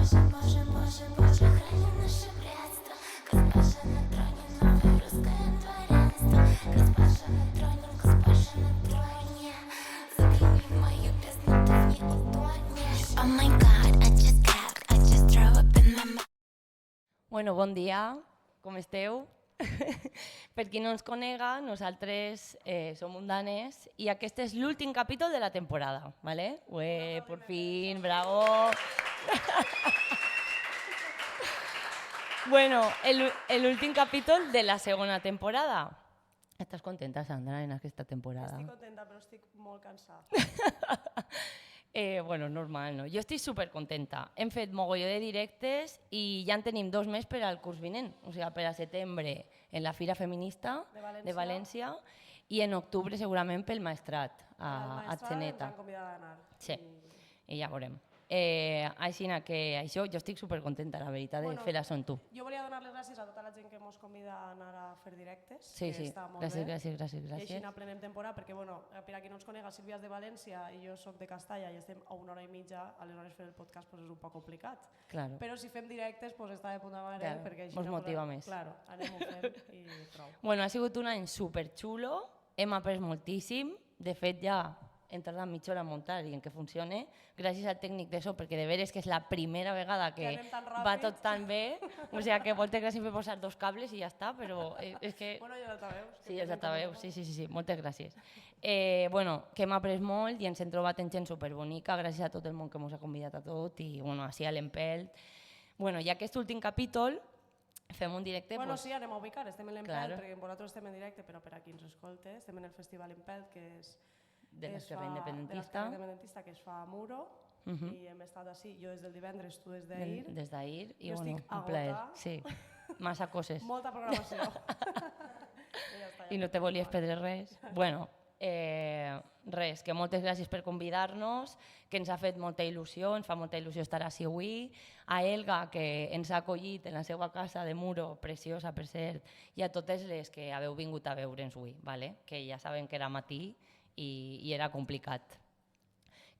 Bueno, bon dia, com esteu? Per qui no ens conega, nosaltres som mundanes i aquest és l'últim capítol de la temporada, ¿vale? Ué, por fin, bravo! Bueno, el últim capítol de la segona temporada. Estàs contenta, Sandra, en aquesta temporada? Estic contenta, però estic molt cansada. Bueno, normal, no? Jo estic supercontenta. Hem fet mogolló de directes i ja en tenim 2 més per al curs vinent. O sigui, per a setembre en la Fira Feminista de València i en octubre segurament pel Maestrat a Xeneta. Ens han convidat a anar. Sí, i ja veurem. Així que això, jo estic supercontenta, la veritat, de fer-la amb tu. Jo volia donar les gràcies a tota la gent que ens convida a anar a fer directes. Sí, gràcies. I així aprenem temporada, perquè per a qui no ens conega, Sílvia és de València i jo soc de Castalla i estem a 1 hora i mitja, aleshores fer el podcast és un poc complicat. Però si fem directes està de puta mare, perquè així ens motiva més. Claro, anem-ho fent i prou. Bueno, ha sigut un any superxulo, hem après moltíssim, de fet ja hem tardat mitja hora a muntar i en què funcione, gràcies al tècnic de so, perquè de veres que és la primera vegada que va tot tan bé, o sigui que moltes gràcies per posar 2 cables i ja està, però és que... Bueno, i els altaveus. Sí, els altaveus, sí, moltes gràcies. Bueno, que hem après molt i ens hem trobat en gent superbonica, gràcies a tot el món que ens ha convidat a tot i, bueno, així a l'Empelt. Bueno, i aquest últim capítol fem un directe... Bueno, sí, anem a ubicar, estem en l'Empelt, perquè vosaltres estem en directe, però per a qui ens escolta, estem en el Festival Empelt, que és... de l'Esquerra Independentista que es fa a Muro i hem estat així, jo des del divendres, tu des d'ahir. Des d'ahir i jo bueno, estic un plaer. agotada. Sí, massa coses. Molta programació. I no te volies perdre res. Bueno, res, que moltes gràcies per convidar-nos, que ens ha fet molta il·lusió, ens fa molta il·lusió estar així avui. A Elga, que ens ha acollit en la seva casa de Muro, preciosa per cert, i a totes les que haveu vingut a veure'ns avui, que ja saben que era matí i era complicat.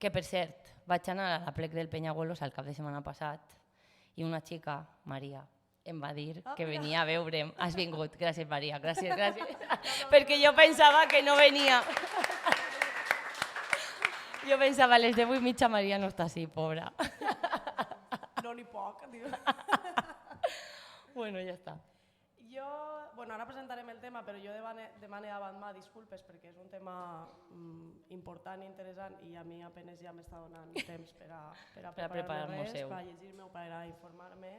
Que per cert, vaig anar a la plec del Peñagüelos el cap de setmana passat i una xica, Maria, em va dir que venia a veure'm. Has vingut, gràcies Maria, gràcies. Perquè jo pensava que no venia. Jo pensava, a les 10:30 Maria no està així, pobra. No n'hi poc, diu. Bueno, ja està. Ara presentarem el tema, però jo demane davant mà disculpes perquè és un tema important i interessant i a mi apenas ja m'està donant temps per a preparar-me res, per a llegir-me o per a informar-me.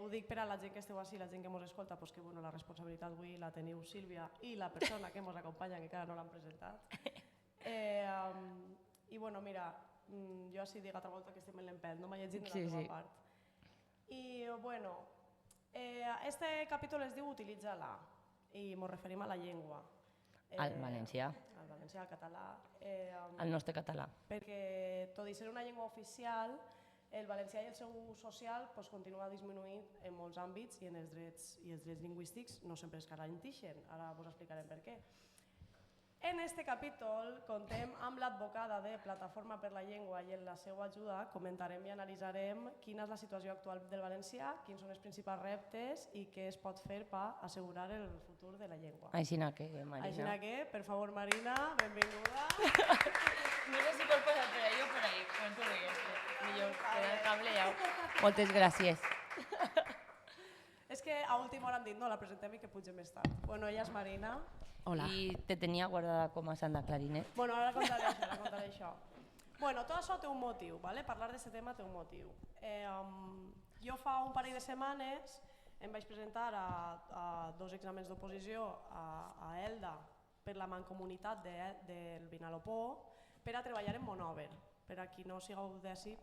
Ho dic per a la gent que esteu així, la gent que ens escolta, que la responsabilitat avui la teniu Sílvia i la persona que ens acompanya, que encara no l'han presentat. I mira, jo així dic altra volta que estem en l'Empelt, no m'ha llegit de la teva part. I este capítol es diu Utilitza la i ens referim a la llengua. Al valencià. Al valencià, al català. Al nostre català. Perquè tot i ser una llengua oficial, el valencià i el seu ús social continua disminuint en molts àmbits i els drets lingüístics no sempre es garanteixen. Ara us explicarem per què. En este capítol contem amb l'advocada de Plataforma per la Llengua i en la seva ajuda comentarem i analitzarem quina és la situació actual del valencià, quins són els principals reptes i què es pot fer per assegurar el futur de la llengua. Així que, Marina. Així que, per favor, Marina, benvinguda. No sé si pots posar per ahí o per ahí, com tu digues. Millor, queda el cable ja. Moltes gràcies. És que a última hora hem dit, no, la presentem i que pugem més tard. Bueno, ella és Marina. Hola. I te tenia guardada com a Sandra Clarinet. Bueno, ara contaré això. Bueno, tot això té un motiu, parlar d'aquest tema té un motiu. Jo fa un parell de setmanes em vaig presentar a 2 exàmens d'oposició a ELDA per la mancomunitat del Vinalopó per a treballar en Monòver. Per a qui no sigueu d'ací,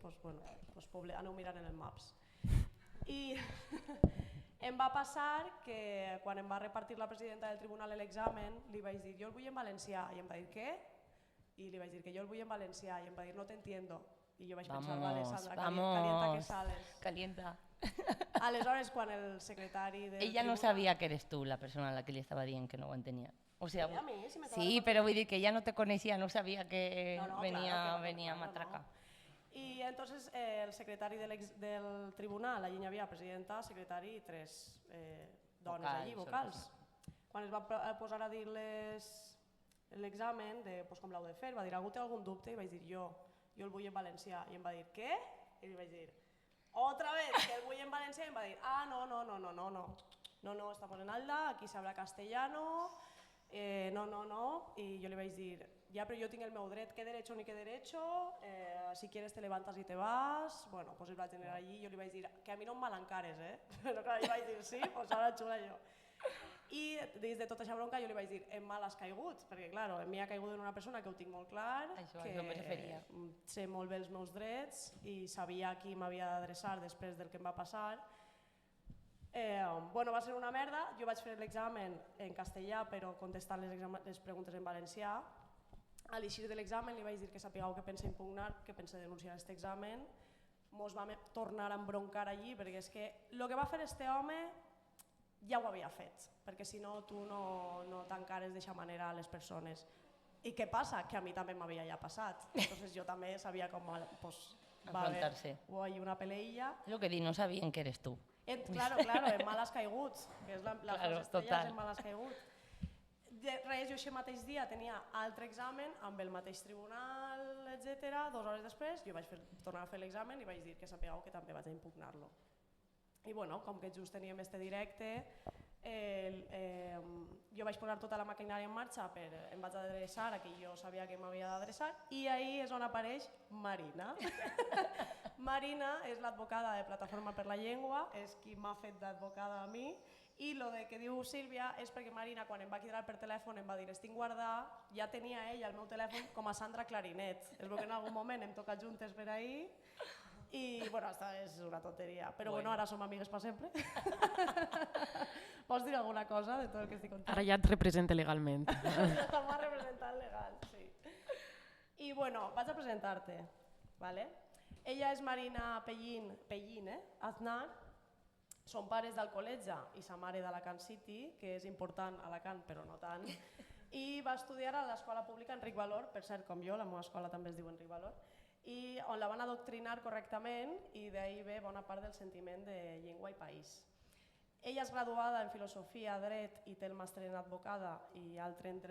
aneu mirant en el Maps. I em va passar que quan em va repartir la presidenta del tribunal l'examen li vaig dir jo el vull en valencià i em va dir què? I li vaig dir que jo el vull en valencià i em va dir no t'entiendo. I jo vaig pensar, vale, Sandra, calienta que sales. Calienta. Aleshores, quan el secretari del Ella no sabia que eres tu la persona a la que li estava dient que no ho entenia. O sea, a mi, si sí, però vull dir que ella no te coneixia, no sabia que venia a matraca. I entonces el secretari del tribunal, allí hi havia presidenta, secretari i 3 dones allí, vocals. Quan es va posar a dir l'examen, com l'heu de fer, va dir, algú té algun dubte? I vaig dir, jo el vull en valencià. I em va dir, què? I li vaig dir, otra vez, que el vull en valencià. I em va dir, no, estamos en Alda, aquí se habla castellano, no. I jo li vaig dir, ja, però jo tinc el meu dret, ¿qué derecho ni qué derecho? Si quieres te levantas y te vas. Bueno, pues el vaig tenir allí, jo li vaig dir, que a mi no em malencares, Però clar, jo vaig dir, sí, pues ara xula jo. I des de tota aquesta bronca jo li vaig dir, en mal has caigut, perquè clar, en mi ha caigut en una persona que ho tinc molt clar, que sé molt bé els meus drets i sabia a qui m'havia d'adreçar després del que em va passar. Va ser una merda, jo vaig fer l'examen en castellà però contestant les preguntes en valencià. A l'eixir de l'examen li vaig dir que sapigueu que pensa impugnar, que pensa denunciar aquest examen. Mos vam tornar a embroncar allí perquè és que el que va fer este home ja ho havia fet, perquè si no tu no t'encares d'aquesta manera a les persones. I què passa? Que a mi també m'havia ja passat, entonces jo també sabia com va haver una peleilla. És el que dic, no sabien que eres tu. Claro, en mal has caigut, que és la frase estrella, en mal has caigut. Res, jo aquest mateix dia tenia altre examen amb el mateix tribunal, etc. 2 hores després jo vaig tornar a fer l'examen i vaig dir que sapigueu que també vaig a impugnar-lo. I bueno, com que just teníem este directe, jo vaig posar tota la maquinària en marxa, em vaig adreçar a qui jo sabia que m'havia d'adreçar i ahí és on apareix Marina. Marina és l'advocada de Plataforma per la Llengua, és qui m'ha fet d'advocada a mi i el que diu Sílvia és perquè Marina quan em va cridar per telèfon em va dir estic guardada, ja tenia ella el meu telèfon com a Sandra Clarinet, és que en algun moment hem tocat juntes per ahí i bueno, esta és una tonteria, però bueno, ara som amigues per sempre. Vols dir alguna cosa de tot el que estic contant? Ara ja et representa legalment. M'ha representat legal, sí. I bueno, vaig a presentar-te, ¿vale? Ella és Marina Pellín, Aznar, són pares d'Alcoletja i sa mare d'Alacant City, que és important a Alacant però no tant, i va estudiar a l'escola pública Enric Valor, per cert com jo, la meva escola també es diu Enric Valor, i on la van adoctrinar correctament i d'ahir ve bona part del sentiment de llengua i país. Ella és graduada en filosofia, dret i té el màster en advocada i altre en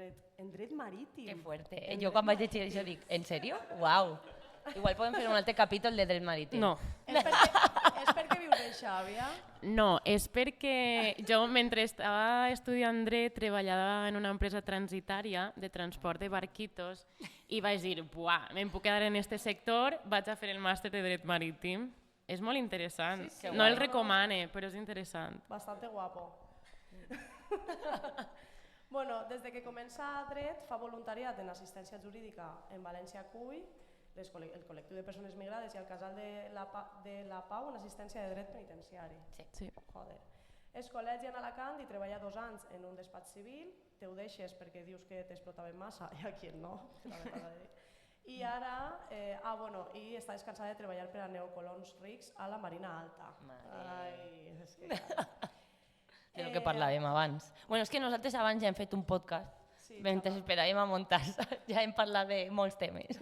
dret marítim. Que fuerte. Jo quan vaig llegir això dic, ¿en serio? Uau. Igual podem fer un altre capítol de dret marítim. No. És perquè vius en Xàbia? No, és perquè jo mentre estava estudiant dret treballava en una empresa transitària de transport de barquitos i vaig dir, buah, me'n puc quedar en este sector, vaig a fer el màster de dret marítim. És molt interessant. Sí, no el recomane, però és interessant. Bastante guapo. Bueno, des que comença dret fa voluntariat en assistència jurídica en València CUI, el col·lectiu de persones migrades i el casal de la Pau en assistència de dret penitenciari. Sí. Joder. És col·legi en Alacant i treballa 2 anys en un despatx civil, te ho deixes perquè dius que t'explotaven massa i a qui no, i ara, i està descansada de treballar per a neocolons rics a la Marina Alta. Ai, és que de lo que parlàvem abans. Bueno, és que nosaltres abans ja hem fet un podcast, mentre esperàvem a muntar, ja hem parlat de molts temes.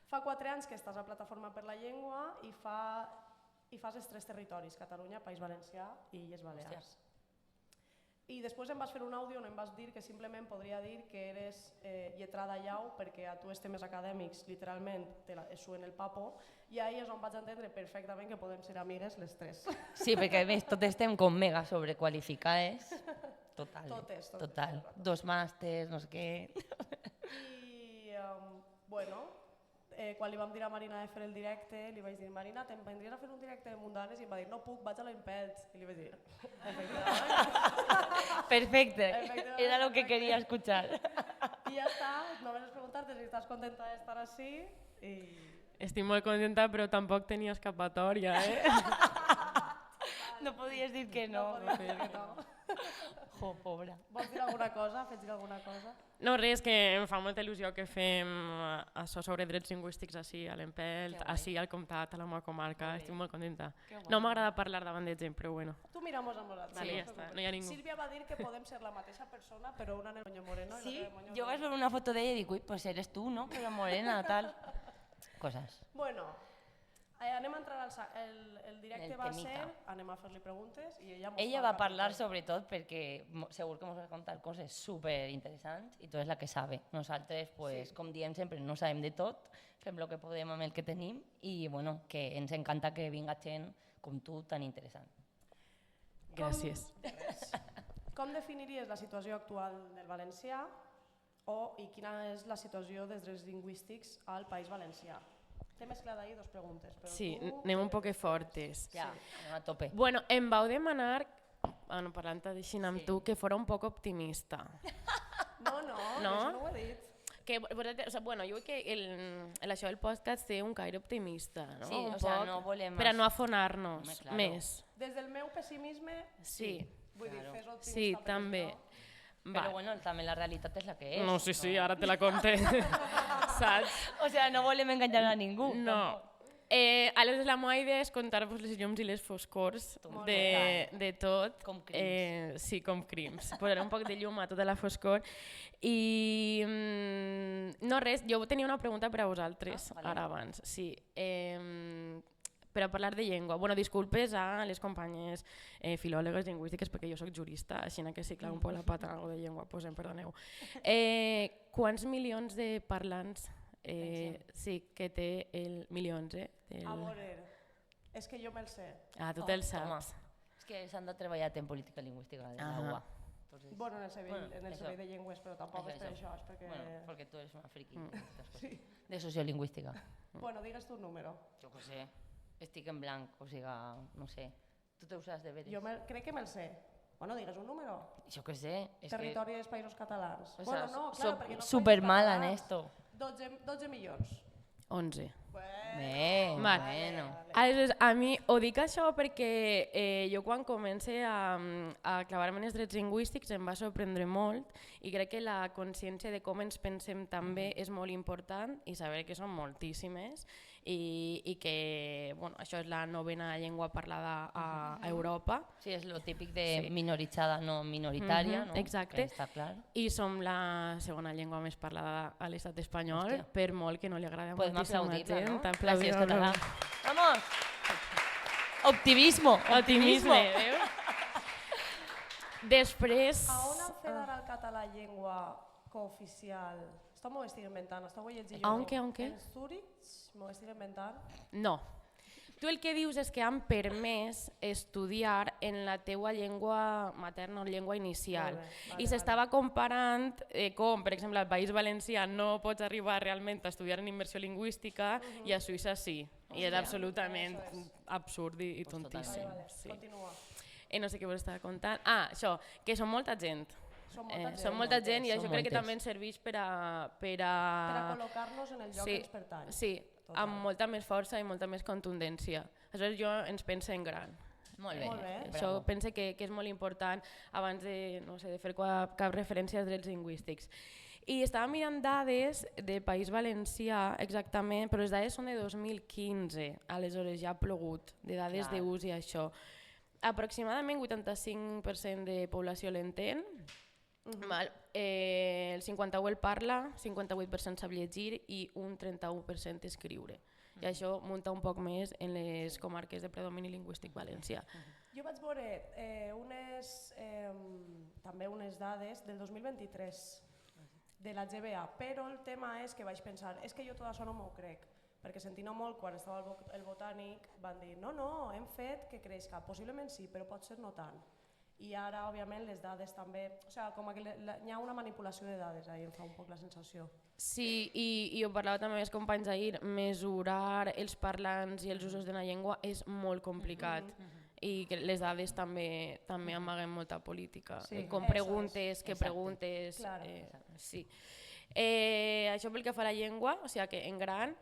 Fa 4 anys que estàs a Plataforma per la Llengua i fas els 3 territoris, Catalunya, País Valencià i Illes Balears. I després em vas fer un àudio on em vas dir que simplement podria dir que eres lletrada llau perquè a tu els temes acadèmics literalment et suen el papo i ahir és on vaig entendre perfectament que podem ser amigues les 3. Sí, perquè a més totes estem com mega sobrequalificades. Total. Total. 2 màsters, no sé què. I, bueno, quan li vam dir a Marina de fer el directe, li vaig dir, Marina, te'n vendries a fer un directe de Mundanes? I em va dir, no puc, vaig a l'Empelt. I li vaig dir, perfecte, era el que quería escuchar. I ja està, només és preguntar-te si estàs contenta d'estar així. Estic molt contenta, però tampoc tenia escapatòria, No podies dir que no. Jo, pobra. Vols dir alguna cosa? Fes dir alguna cosa? No, res, que em fa molta il·lusió que fem això sobre drets lingüístics així a l'Empelt, així al Comtat, a la meva comarca. Estic molt contenta. No m'agrada parlar davant de gent, però bueno. Tu miramos amb nosaltres. Sí, ja està, no hi ha ningú. Sílvia va dir que podem ser la mateixa persona, però una nena morena. Sí, jo vaig veure una foto d'ella i dic, ui, pues eres tu, no? Però morena, tal. coses. Bueno, anem a entrar el directe El va temita. ser, anem a fer-li preguntes i ella Ella va parlar sobretot perquè segur que ens va contar coses superinteressants i tu és la que sabe. Nosaltres, pues, com diem sempre, no sabem de tot, fem el que podem amb el que tenim i bueno, que ens encanta que vinga gent com tu tan interessant. Gràcies. Com definiries la situació actual del valencià i quina és la situació dels drets lingüístics al País Valencià? T'he mesclat ahir dos preguntes. Però Sí, tu... anem un poc fortes. Ja, anem a tope. Bueno, em vau demanar, parlant així amb tu, que fora un poc optimista. No, no, no ho he dit. Que, o sea, bueno, jo crec que això del podcast té un caire optimista, no? Sí, un o sea, poc, no volem... per a no afonar-nos Home, claro. més. Des del meu pessimisme, Sí. Vull dir, Claro. fes optimista. Sí, perquè també. si no- Però bueno, també la realitat és la que és. No, sí, ara te la conté. Saps? O sea, no volem enganyar a ningú. No. Aleshores, la meva idea és contar-vos les llums i les foscors de tot. Com crims. Sí, com crims. Posaré un poc de llum a tota la foscor. I no res, jo tenia una pregunta per a vosaltres, vale. ara abans. Sí. Per a parlar de llengua. Bueno, disculpes a les companyes filòlogues lingüístiques perquè jo sóc jurista, així que si clavo un poc la pata en alguna de llengua, pues em perdoneu. Quants milions de parlants sí que té el milions, A veure, és que jo me'l sé. Ah, tu te'l saps. És que s'han de treballar en política lingüística de la UA. Entonces, Bueno, en el Bueno, servei de llengües, però tampoc és per això, és perquè... Bueno, porque tú eres una friki de sociolingüística. Bueno, digues tu un número. Jo què sé, estic en blanc, o sigui, no sé. Tu te ho saps de veres? Jo crec que me'l sé. Bueno, digues un número. Jo què sé. És Territori dels Països Catalans. O Bueno, sea, no, soc claro, perquè no supermala en països esto. catalans. 12 milions. 11. Bé, Vale. bueno. Aleshores, a mi ho dic això perquè jo quan comencé a clavar-me en els drets lingüístics em va sorprendre molt i crec que la consciència de com ens pensem també és molt important i saber que són moltíssimes i que bueno, això és la novena llengua parlada a Europa. Sí, és lo típic de minoritzada, no minoritària, no? Exacte. Que està clar. I som la segona llengua més parlada a l'estat espanyol, Hòstia. per molt que no li agrada Podem moltíssima aplaudir-la, gent. no? T'aplaudim, Gràcies, català. bravo. Vamos! Optimismo! Optimisme, veus? Després... A on han fet ara el català llengua cooficial? Esto m'ho estic inventant, esto ho he llegit jo. On què? En Zurich? M'ho estic inventant? No. Tu el que dius és que han permès estudiar en la teua llengua materna o llengua inicial. Molt bé, vale, I s'estava comparant com, per exemple, al País Valencià no pots arribar realment a estudiar en immersió lingüística i a Suïssa sí. I és absolutament absurd i tontíssim. Vale, Sí. continua. No sé què vos estava contant. Ah, això, que són molta gent. Són molta gent. I això Són crec que moltes. també ens serveix per a Per a col·locar-nos en el lloc que ens pertany. Sí, amb molta més força i molta més contundència. Aleshores jo ens pense en gran. Molt bé. Molt bé. Això Bravo. pense que és molt important abans de, no sé, de fer cap referència als drets lingüístics. I estava mirant dades de País Valencià exactament, però les dades són de 2015, aleshores ja ha plogut, de dades Clar. d'ús i això. Aproximadament 85% de població l'entén, val? El 51% el parla, 58% sap llegir i un 31% escriure. I això munta un poc més en les comarques de predomini lingüístic valencià. Jo vaig veure també unes dades del 2023 de la GBA, però el tema és que vaig pensar, és que jo tot això no m'ho crec, perquè sentint-ho molt quan estava el botànic van dir no, hem fet que creixca, possiblement sí, però potser no tant. I ara, òbviament, les dades també, o sigui, com que hi ha una manipulació de dades, ahir em fa un poc la sensació. Sí, i ho parlava també amb els companys ahir, mesurar els parlants i els usos de la llengua és molt complicat. I que les dades també amaguen molta política. Sí, Com eso preguntes, es. que Exacte. preguntes... Claro. Sí. Això pel que fa a la llengua, o sigui que en gran,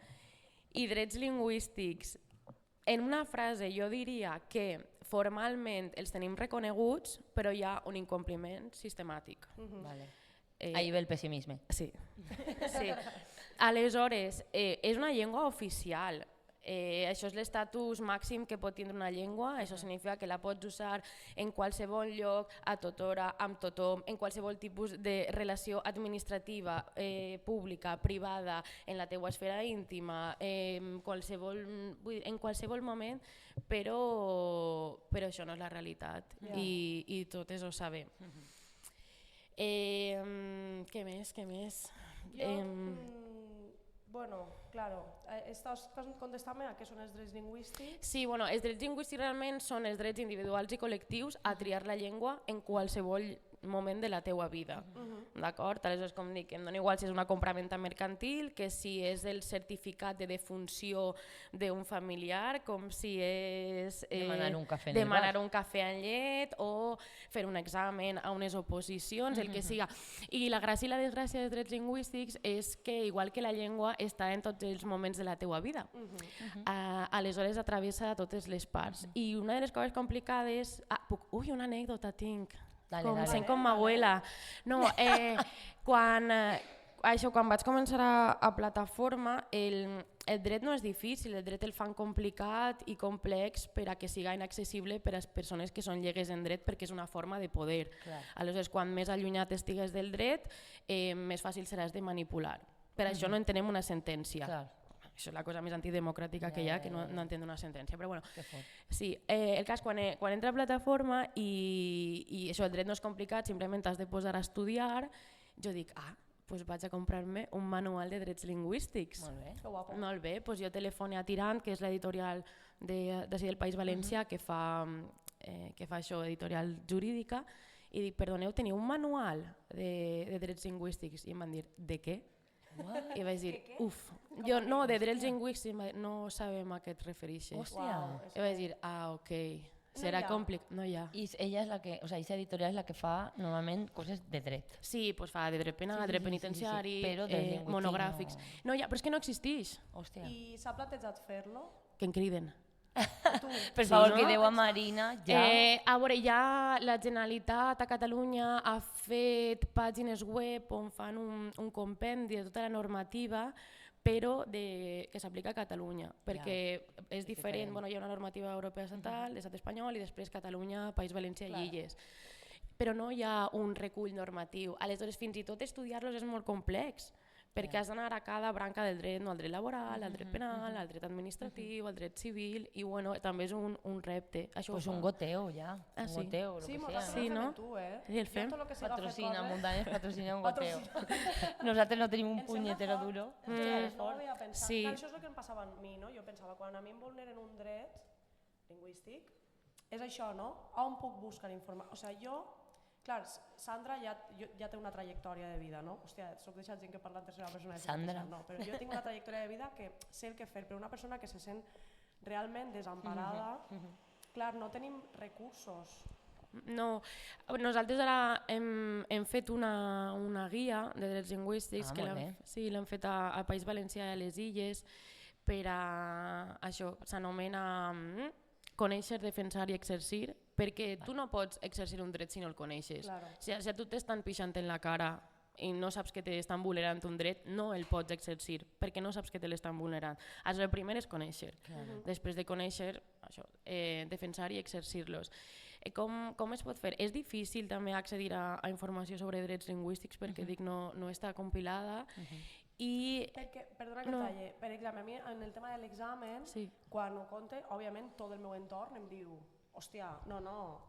i drets lingüístics. En una frase jo diria que formalment els tenim reconeguts, però hi ha un incompliment sistemàtic. Vale. Ahí ve el pessimisme. Sí. Sí. Aleshores, és una llengua oficial. Això és l'estatus màxim que pot tindre una llengua, això significa que la pots usar en qualsevol lloc, a tota hora, amb tothom, en qualsevol tipus de relació administrativa, pública, privada, en la teua esfera íntima, en qualsevol moment, però això no és la realitat i totes ho sabem. Què més? Bueno, claro, estàs contestant-me a què són els drets lingüístics? Sí, bueno, els drets lingüístics realment són els drets individuals i col·lectius a triar la llengua en qualsevol moment de la teua vida, d'acord? Aleshores, com dic, em dona igual si és una compraventa mercantil, que si és el certificat de defunció d'un familiar, com si és demanar un cafè amb llet o fer un examen a unes oposicions, el que siga. I la gràcia i la desgràcia dels drets lingüístics és que, igual que la llengua, està en tots els moments de la teua vida. Aleshores, atravessa totes les parts. I una de les coses complicades... Ui, una anècdota tinc. Sent com ma abuela. No, quan vaig començar a plataforma, el dret no és difícil, el dret el fan complicat i complex per a que siga inaccessible per a les persones que són llegues en dret, perquè és una forma de poder. Aleshores, quan més allunyat estigues del dret, més fàcil seràs de manipular. Per això no entenem una sentència. Això és la cosa més antidemocràtica que hi ha, que no entendre una sentència. Però bueno, sí, el cas, quan entra a plataforma i això, el dret no és complicat, simplement t'has de posar a estudiar, jo dic, doncs vaig a comprar-me un manual de drets lingüístics. Molt bé. Que guapo. Molt bé, doncs jo telefone a Tirant, que és l'editorial d'ací del País Valencià, que fa això, editorial jurídica, i dic, perdoneu, teniu un manual de drets lingüístics? I em van dir, de què? I vaig dir, jo no, de drets lingüístics no sabem a què et refereixes. I vaig dir, ok, serà complicat. No hi ha. I ella és la que, o sigui, aquesta editorial és la que fa normalment coses de dret. Sí, doncs fa de dret penal, dret penitenciari, monogràfics. No hi ha, però és que no existeix. I s'ha plantejat fer-lo? Que em criden. Per favor, crideu a Marina ja. A veure, ja la Generalitat a Catalunya ha fet pàgines web on fan un compendi de tota la normativa, però que s'aplica a Catalunya, perquè és diferent. Hi ha una normativa europea estatal, l'estat espanyol, i després Catalunya, País Valencià i Illes. Però no hi ha un recull normatiu. Aleshores, fins i tot estudiar-los és molt complex, perquè has d'anar a cada branca del dret, no al dret laboral, al dret penal, al dret administratiu, al dret civil, i bueno, també és un repte. Pues un goteo ja, un goteo, sí, lo que sea. Sí, no? Tu, I el fem? Patrocina, Muntanes patrocina un goteo. Nosaltres no tenim un punyetero duro. No ho havia pensat. Això és el que em passava a mi, no? Jo pensava, quan a mi em vulneren un dret lingüístic, és això, no? On puc buscar informació? O sigui, jo... Clar, Sandra ja té una trajectòria de vida, no? Hòstia, soc d'aquesta gent que parla en tercera persona. Sandra. No, però jo tinc una trajectòria de vida que sé el que fer, però una persona que se sent realment desemparada, clar, no tenim recursos. No, nosaltres ara hem fet una guia de drets lingüístics que l'hem fet al País Valencià i a les Illes per a això, s'anomena conèixer, defensar i exercir, perquè tu no pots exercir un dret si no el coneixes. Si a tu t'estan pixant en la cara i no saps que t'estan vulnerant un dret, no el pots exercir, perquè no saps que te l'estan vulnerant. El primer és conèixer. Després de conèixer, defensar i exercir-los. Com es pot fer? És difícil també accedir a informació sobre drets lingüístics perquè dic no està compilada. Perdona que talle, per exemple, a mi en el tema de l'examen, quan ho conte, òbviament tot el meu entorn em diu, hòstia, no,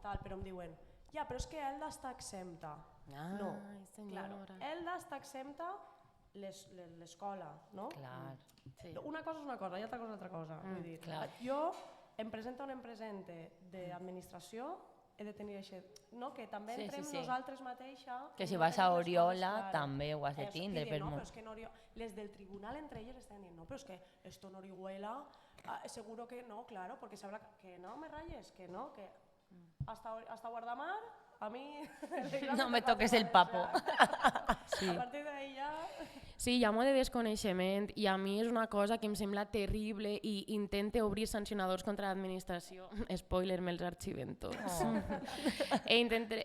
tal, però em diuen, ja, però és que Elda està exempta. No, claro, Elda està exempta l'escola, no? Una cosa és una cosa i altra cosa és altra cosa. Vull dir, jo em presenta o no em presente d'administració, he de tenir això, no? Que també entrem nosaltres mateixa... Que si vas a Oriola també ho has de tindre. No, però és que les del tribunal entre elles estan dient, no, però és que esto en Orihuela seguro que no, claro, porque se habla que no me rayes, que no, que hasta Guardamar a mi... No me toques el papo. A partir d'ahí ja... Sí, hi ha molt de desconeixement i a mi és una cosa que em sembla terrible i intente obrir sancionadors contra l'administració. Spoiler, me'ls arxiven tots.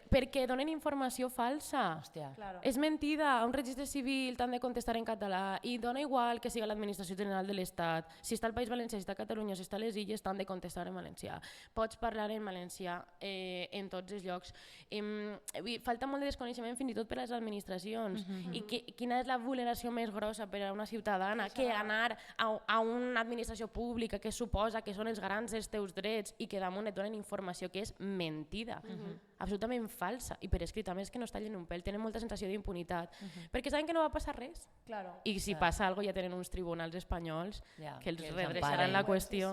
Perquè donen informació falsa. Hòstia. Claro. És mentida, a un registre civil t'han de contestar en català i dona igual que siga l'administració general de l'Estat. Si està al País Valencià, si està a Catalunya, si està a les Illes, t'han de contestar en valencià. Pots parlar en valencià en tots els llocs. Falta molt de desconeixement fins i tot per a les administracions. I quina és la vulneració més grossa per a una ciutadana que anar a una administració pública que suposa que són els garants dels teus drets i que damunt et donen informació que és mentida, absolutament falsa i per escrit, a més que no es tallen un pèl, tenen molta sensació d'impunitat, perquè saben que no va passar res i si passa alguna cosa ja tenen uns tribunals espanyols que els redreçaran la qüestió.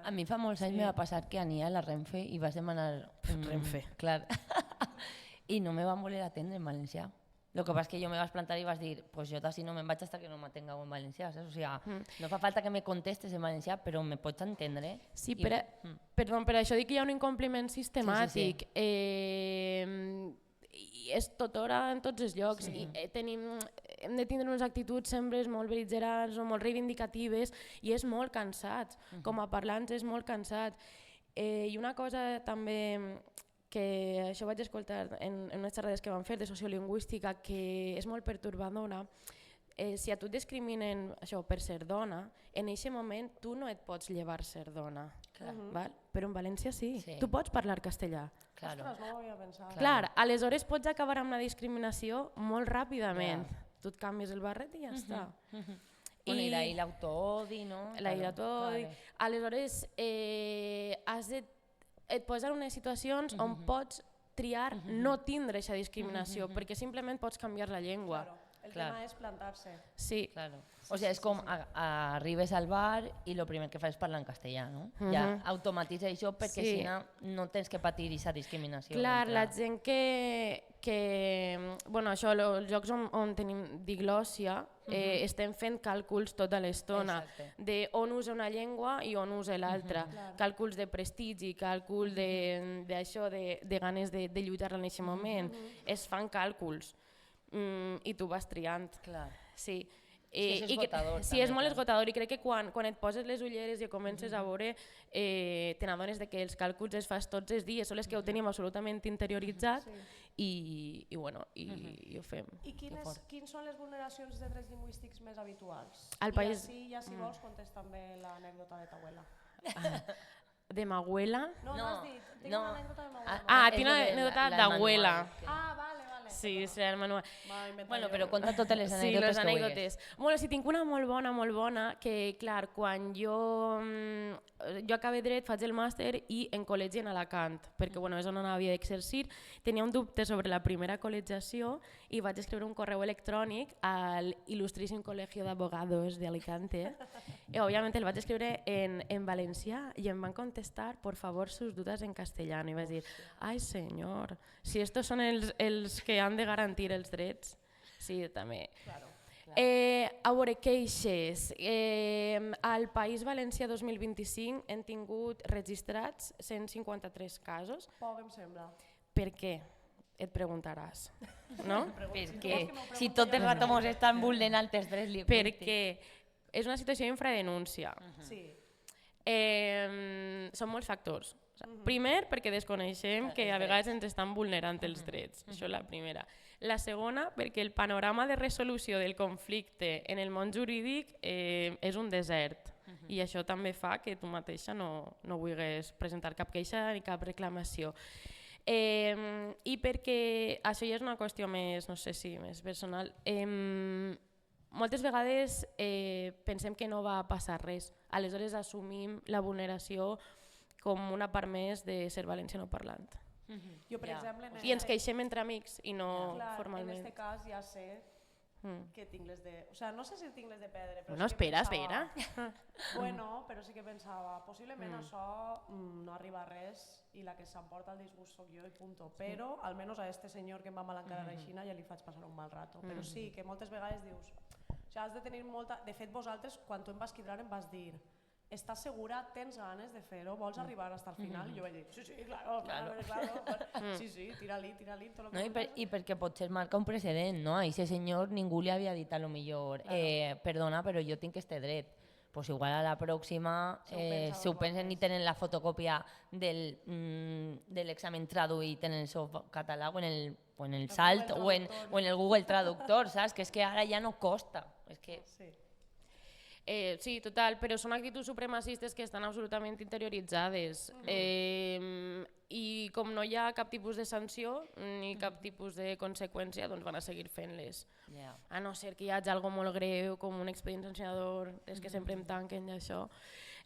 A mi fa molts anys me va passar que ania a la Renfe i vas demanar... Renfe. Clar. I no me van voler atendre en valencià. Lo que pasa es que yo me vas a plantar y vas a decir, pues yo así no me embacho hasta que no me tenga en valencià, ¿sabes? O sea, no fa falta que me contestes en valencià, però me pots entendre. Sí, perdó, per això dic que hi ha un incompliment sistemàtic. I és tothora en tots els llocs. I hem de tindre unes actituds sempre molt bel·ligerants o molt reivindicatives i és molt cansat. Com a parlants és molt cansat. I una cosa també que això vaig escoltar en unes xerrades que vam fer de sociolingüística que és molt pertorbadora, si a tu et discriminen això, per ser dona, en aquest moment tu no et pots llevar ser dona, però en València sí, tu pots parlar castellà. Ostres, no ho havia pensat. Clar, aleshores pots acabar amb la discriminació molt ràpidament, tu et canvies el barret i ja està. I d'ahir l'autoodi, no? L'autodi. Aleshores et posa en unes situacions on pots triar no tindre aquesta discriminació perquè simplement pots canviar la llengua. El tema és plantar-se. Sí. O sigui, és com arribes al bar i el primer que fas és parlar en castellà, no? Ja automatitza això perquè si no tens que patir aquesta discriminació. Clar, la gent que... Bueno, això, els llocs on tenim diglòssia estem fent càlculs tota l'estona d'on usa una llengua i on usa l'altra. Càlculs de prestigi, càlculs d'això, de ganes de lluitar en aquest moment. Es fan càlculs i tu vas triant. Sí. És esgotador. Sí, és molt esgotador i crec que quan et poses les ulleres i comences a veure te n'adones que els càlculs els fas tots els dies, sols que ho tenim absolutament interioritzat i ho fem. I quins són les vulneracions de drets lingüístics més habituals? I si vols contest també l'anècdota de ta abuela. De ma abuela? No, no has dit, tinc una anècdota de ma abuela. Tinc una anècdota d'abuela. Vale. Sí, serà el manual. Bueno, però conta totes les anècdotes que vulguis. Bueno, sí, tinc una molt bona, que clar, quan jo acabé dret, faig el màster i en col·legi en Alacant, perquè és on havia d'exercir. Tenia un dubte sobre la primera col·legiació i vaig escriure un correu electrònic al il·lustríssim Colegio de Abogados de Alicante. I òbviament el vaig escriure en valencià i em van contestar, por favor, sus dudas en castellano. I vaig dir, ai senyor, si estos són els que han de garantir els drets. Sí, també. A veure, queixes. Al País Valencià 2025 hem tingut registrats 153 casos. Poc, em sembla. Per què? Et preguntaràs. No? Perquè si tot el rato mos estan vulnerant els drets lingüístics. Perquè és una situació d'infradenúncia. Sí. Són molts factors. Primer, perquè desconeixem que a vegades ens estan vulnerant els drets. Això és la primera. La segona, perquè el panorama de resolució del conflicte en el món jurídic és un desert. I això també fa que tu mateixa no vulguis presentar cap queixa ni cap reclamació. I perquè això ja és una qüestió més, no sé si més personal, moltes vegades pensem que no va passar res, aleshores assumim la vulneració com una part més de ser valenciano parlant. Jo, per exemple... I ens queixem entre amics i no formalment. En aquest cas ja sé que tinc les de... O sigui, no sé si tinc les de pedra, però no, sí que espera. Bueno, però sí que pensava, possiblement això no arriba a res i la que s'emporta el disgust soc jo i punto. Però almenys a este senyor que em va mal encarar aixina ja li faig passar un mal rato. Però sí que moltes vegades dius... O sigui, has de tenir molta... De fet, vosaltres, quan tu em vas quidrar, em vas dir estàs segura, tens ganes de fer-ho, vols arribar fins al final? I jo vaig dir, sí, claro, sí, tira-li, tot el que I perquè potser marca un precedent, no? A aquest senyor ningú li havia dit a lo millor, perdona, però jo tinc este dret. Pues igual a la pròxima, si ho pensen i tenen la fotocòpia de l'examen traduït en el seu català o en el SALT o en el Google Traductor, saps? Que és que ara ja no costa. Sí, total, però són actituds supremacistes que estan absolutament interioritzades i com no hi ha cap tipus de sanció ni cap tipus de conseqüència, doncs van a seguir fent-les. A no ser que hi hagi alguna molt greu, com un expedient sancionador, és que sempre em tanquen i això.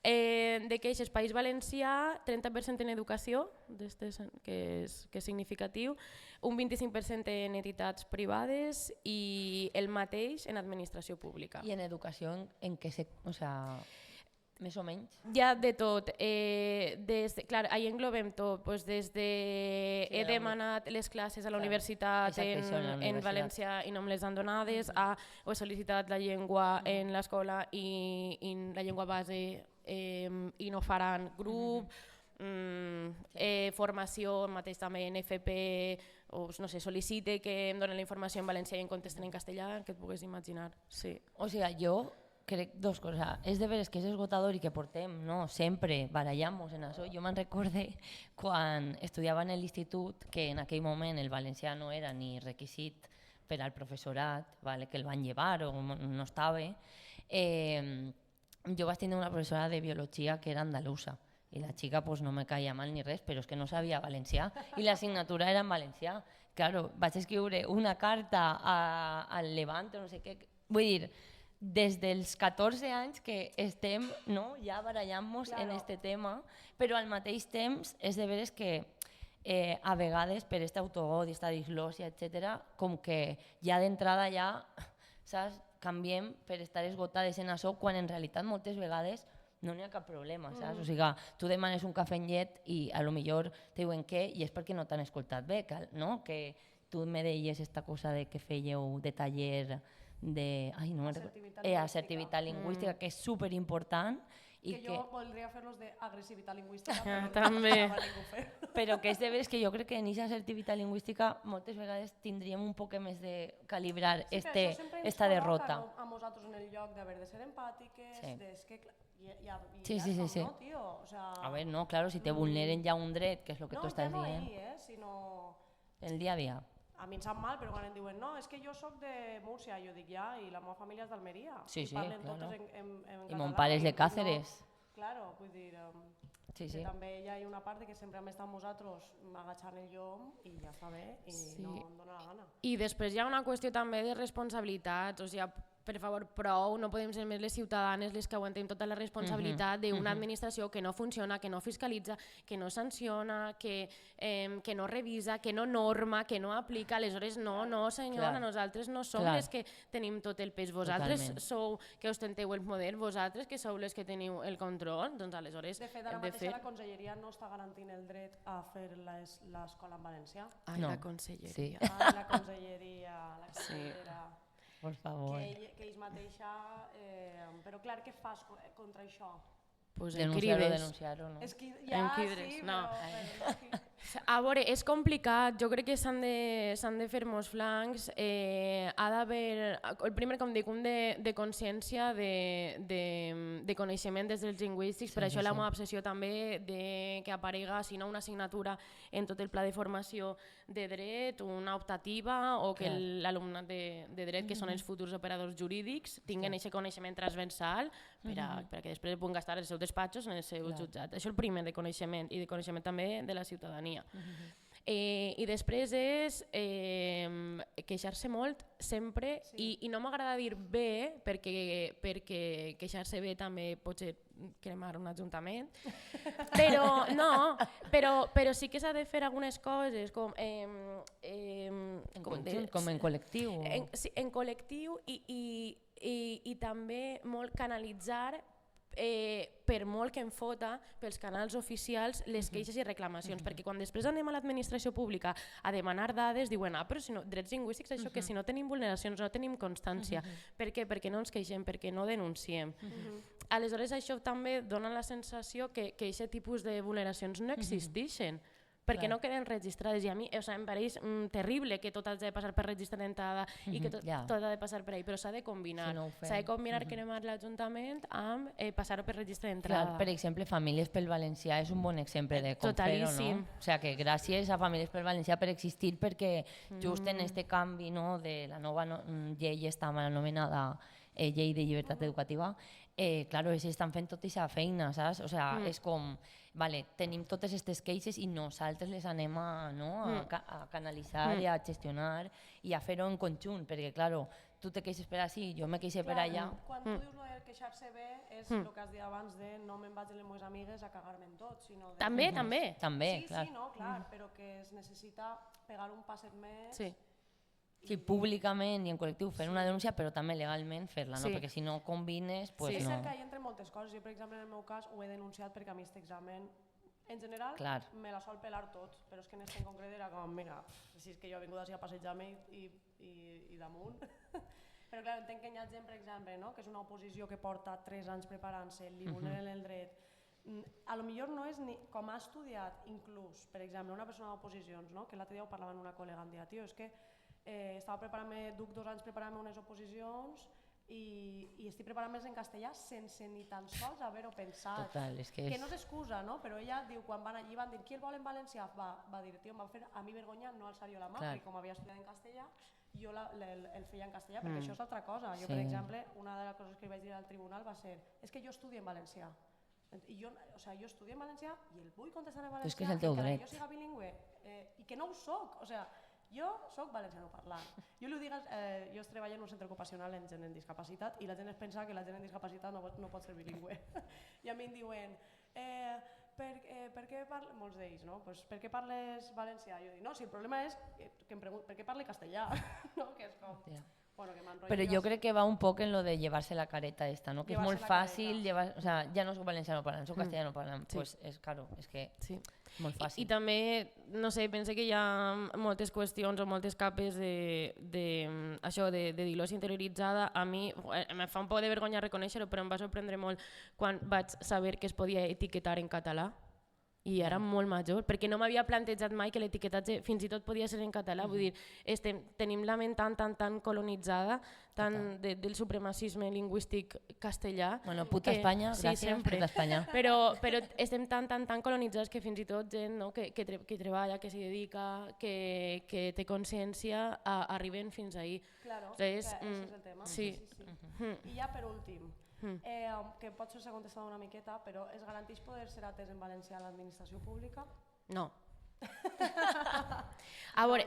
De queixes, País Valencià, 30% en educació, que és significatiu, un 25% en entitats privades i el mateix en administració pública. I en educació, en què o sea, més o menys? Hi ha de tot. Clar, ahí englobem tot. Des de he demanat les classes a la universitat en valencià i no me les han donades, o he sol·licitat la llengua en l'escola i la llengua base i no faran grup, formació mateix també en FP, o no sé, sol·licite que em donen la informació en valencià i em contesten en castellà, que et pugues imaginar. Sí. O sigui, jo crec dos coses. És de veres que és esgotador i que portem, no? Sempre barallamos en això. Jo me'n recorde quan estudiava en l'institut, que en aquell moment el valencià no era ni requisit per al professorat, que el van llevar o no estava. Jo vaig tenir una professora de biologia que era andalusa i la xica no me caia mal ni res, però és que no sabia valencià i l'assignatura era en valencià. Claro, vaig escriure una carta al Levante, no sé què. Vull dir, des dels 14 anys que estem ja barallant-nos en aquest tema, però al mateix temps és de veres que a vegades per aquest autoodi, aquesta diglòsia, etc., com que ja d'entrada saps, canviem per estar esgotades en això, quan en realitat moltes vegades no n'hi ha cap problema, saps? O sigui, tu demanes un cafè amb llet i a lo millor te diuen què i és perquè no t'han escoltat bé, no? Que tu me deies aquesta cosa de que fèieu de taller d'assertivitat lingüística, que és superimportant. Que jo voldria fer-los d'agressivitat lingüística, però que és de veres que jo crec que en aquesta assertivitat lingüística moltes vegades tindríem un poc més de calibrar esta derrota. A nosaltres en el lloc d'haver de ser empàtiques, sí, no, tio? A ver, no, claro, si te vulneren ja un dret, que és el que tu estàs dient. No, sinó... El dia a dia. A mi em sap mal, però quan em diuen no, és que jo soc de Múrcia, jo dic ja, i la meva família és d'Almeria. Sí, parlen claro. totes en català. I mon pare és de Càceres. Claro, vull dir, que també hi ha una part que sempre hem estat nosaltres agachant el llom i ja està bé, i no em dóna la gana. I després hi ha una qüestió també de responsabilitats, o sigui, per favor, prou, no podem ser més les ciutadanes les que aguantem tota la responsabilitat d'una administració que no funciona, que no fiscalitza, que no sanciona, que no revisa, que no norma, que no aplica. Aleshores, no senyora, nosaltres no som les que tenim tot el pes. Vosaltres sou que ostenteu el poder, vosaltres que sou les que teniu el control, doncs aleshores... De fet, ara mateix la Conselleria no està garantint el dret a fer l'escola en valencià. Ai, la Conselleria. Ai, la Conselleria, la consellera... Por favor. Que ells mateixa... Però clar, què fas contra això? Denunciar-ho, no? És que ja sí, no. Però... A veure, és complicat, jo crec que s'han de fer molts flancs, ha d'haver, el primer, com dic, un de consciència, de coneixement des dels lingüístics, per això la meva obsessió també de que aparega, si no una assignatura en tot el pla de formació de dret, una optativa, o que l'alumnat de dret, que són els futurs operadors jurídics, tinguin aquest coneixement transversal perquè després puguin gastar els seus despatxos en el seu jutjat. Això és el primer de coneixement, i de coneixement també de la ciutadania. I després és queixar-se molt sempre, i no m'agrada dir bé, perquè queixar-se bé també pot ser cremar un ajuntament, però sí que s'ha de fer algunes coses com en col·lectiu. En col·lectiu, i també molt canalitzar per molt que em fota pels canals oficials les queixes i reclamacions, perquè quan després anem a l'administració pública a demanar dades diuen però si no, drets lingüístics això que si no tenim vulneracions, no tenim constància. Per què? Perquè no ens queixem, perquè no denunciem. Aleshores això també dona la sensació que aquest tipus de vulneracions no existeixen, perquè no queden registrades i a mi em pareix terrible que tot hagi de passar per registre d'entrada i que tot ha de passar per ahí, però s'ha de combinar. S'ha de combinar cremat l'Ajuntament amb passar-ho per registre d'entrada. Per exemple, Famílies pel Valencià és un bon exemple de com fer-ho, no? O sigui que gràcies a Famílies pel Valencià per existir, perquè just en aquest canvi de la nova llei està mal anomenada Llei de Llibertat Educativa, claro, ells estan fent tota aquesta feina, saps? O sigui, és com, vale, tenim totes aquestes queixes i nosaltres les anem a canalitzar i a gestionar i a fer-ho en conjunt, perquè, claro, tu te queixes per així, jo me queixo per allà. Quan tu dius el queixar-se bé és el que has dit abans de no me'n vaig amb les meves amigues a cagar-me en tot, sinó de... També. Sí, no, clar, però que es necessita pegar un passet més... Sí, públicament i en col·lectiu fer una denúncia, però també legalment fer-la, no? Perquè si no combines, doncs no. És cert que hi entren moltes coses. Jo, per exemple, en el meu cas ho he denunciat perquè a mi aquest examen, en general, me la sol pelar tot, però és que en aquest en concret era com, mira, si és que jo he vingut així a passejar-me i damunt. Però clar, entenc que hi ha gent, per exemple, que és una oposició que porta 3 anys preparant-se, li vulneren el dret. A lo millor no és ni com ha estudiat, inclús, per exemple, una persona d'oposicions, que l'altre dia ho parlava amb una col·lega, em deia, tio, és que estava preparant-me, duc 2 anys preparant-me unes oposicions i estic preparant-me en castellà sense ni tan sols haver-ho pensat. Total, és que no és excusa, no? Però ella diu, quan van allí van dir qui el vol en valencià, va dir, tio, em va fer a mi vergonya no alçar-hi la mà, perquè com havia estudiat en castellà, jo el feia en castellà, perquè això és altra cosa. Jo, per exemple, una de les coses que vaig dir al tribunal va ser, és que jo estudio en valencià. I jo estudio en valencià i el vull contestar en valencià, és que és el teu dret. Que jo siga bilingüe i que no ho soc. Jo soc valenciano parlant. Jo treballo en un centre ocupacional en gent amb discapacitat i la gent es pensa que la gent amb discapacitat no pot ser bilingüe. I a mi em diuen, per què parles, molts d'ells, no? Per què parles valencià? Jo dic, no, si el problema és que em pregunto per què parle castellà, que és com... Però jo crec que va un poc en lo de llevar-se la careta esta, no? Que és molt fàcil llevar... O sea, ja no soc valenciano parlant, soc castellano parlant. Pues és, claro, és que és molt fàcil. I també, no sé, pense que hi ha moltes qüestions o moltes capes això de dilós interioritzada. A mi em fa un poc de vergonya reconèixer-ho, però em va sorprendre molt quan vaig saber que es podia etiquetar en català. I era molt major, perquè no m'havia plantejat mai que l'etiquetatge fins i tot podia ser en català. Vull dir, tenim la ment tan colonitzada del supremacisme lingüístic castellà. Bueno, puta Espanya, gràcies, puta Espanya. Però estem tan colonitzats que fins i tot gent que treballa, que s'hi dedica, que té consciència, arriben fins ahir. Claro, és el tema. Sí. I ja per últim, que potser s'ha contestat una miqueta, però es garanteix poder ser atès en valencià a l'administració pública? No. A veure,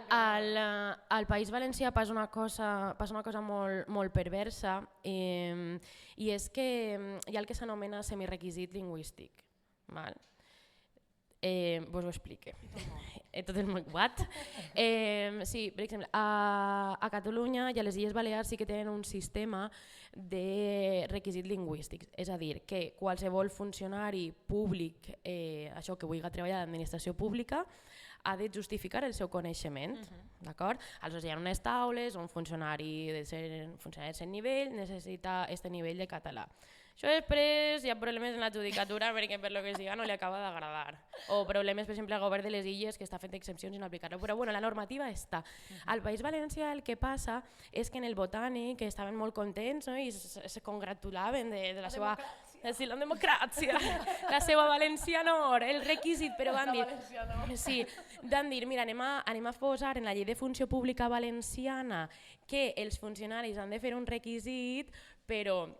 al País Valencià passa una cosa molt perversa i és que hi ha el que s'anomena semirequisit lingüístic. Vos ho explique. Tot és molt what? Sí, per exemple, a Catalunya i a les Illes Balears sí que tenen un sistema de requisit lingüístic, és a dir, que qualsevol funcionari públic, això que vulgui treballar a l'administració pública, ha de justificar el seu coneixement, d'acord? Aleshores hi ha unes taules, un funcionari de cert nivell necessita aquest nivell de català. Això després hi ha problemes en la judicatura perquè per lo que siga no li acaba d'agradar. O problemes, per exemple, al govern de les Illes que està fent excepcions i no aplicar-lo. Però bueno, la normativa està. Al País Valencià el que passa és que en el Botànic estaven molt contents i se congratulaven de la seva... Sí, la democràcia, la seva valencianor, el requisit, però van dir... Sí, van dir, mira, anem a posar en la llei de funció pública valenciana que els funcionaris han de fer un requisit, però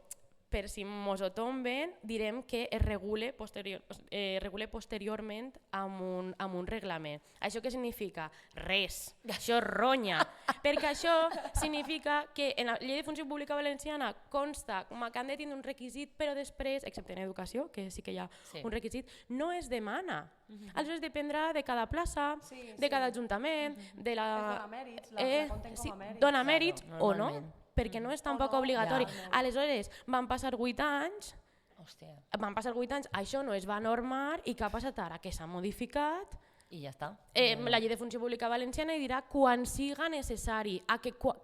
per si mos ho tomben, direm que es regule posteriorment amb un reglament. Això què significa? Res. Això ronya. Perquè això significa que en la llei de funció pública valenciana consta que han de tenir un requisit, però després, excepte en educació, que sí que hi ha un requisit, no es demana. Aleshores dependrà de cada plaça, de cada ajuntament, de la... Dona mèrits, la compten com a mèrits. Dona mèrits o no, perquè no és tampoc obligatori. Aleshores van passar 8 anys Hòstia. Van passar 8 anys, això no es va normar i què ha passat ara? Que s'ha modificat I ja està. la llei de funció pública valenciana i dirà quan siga necessari,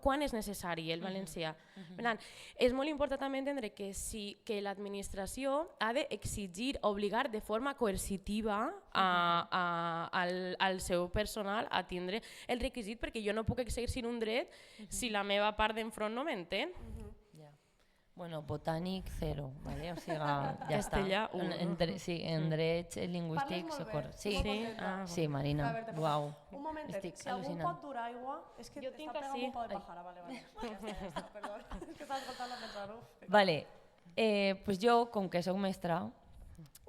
quan és necessari el valencià. Per tant, és molt important també entendre que l'administració ha d'exigir, obligar de forma coercitiva al seu personal a tindre el requisit, perquè jo no puc exercir un dret si la meva part d'enfront no m'entén. Bueno, botànic 0, vale? O sigui, ja Castellà, està. Sí, en drets lingüístics... Sí, Marina, uau. Un momentet, Estic si algú al·lucinant. pot durar aigua, és que Jo t'està tinc pegant així. un poc de pajara, vale. Ja està, perdó. És que estava escoltant la pensar, Vale, pues jo, com que sóc mestra,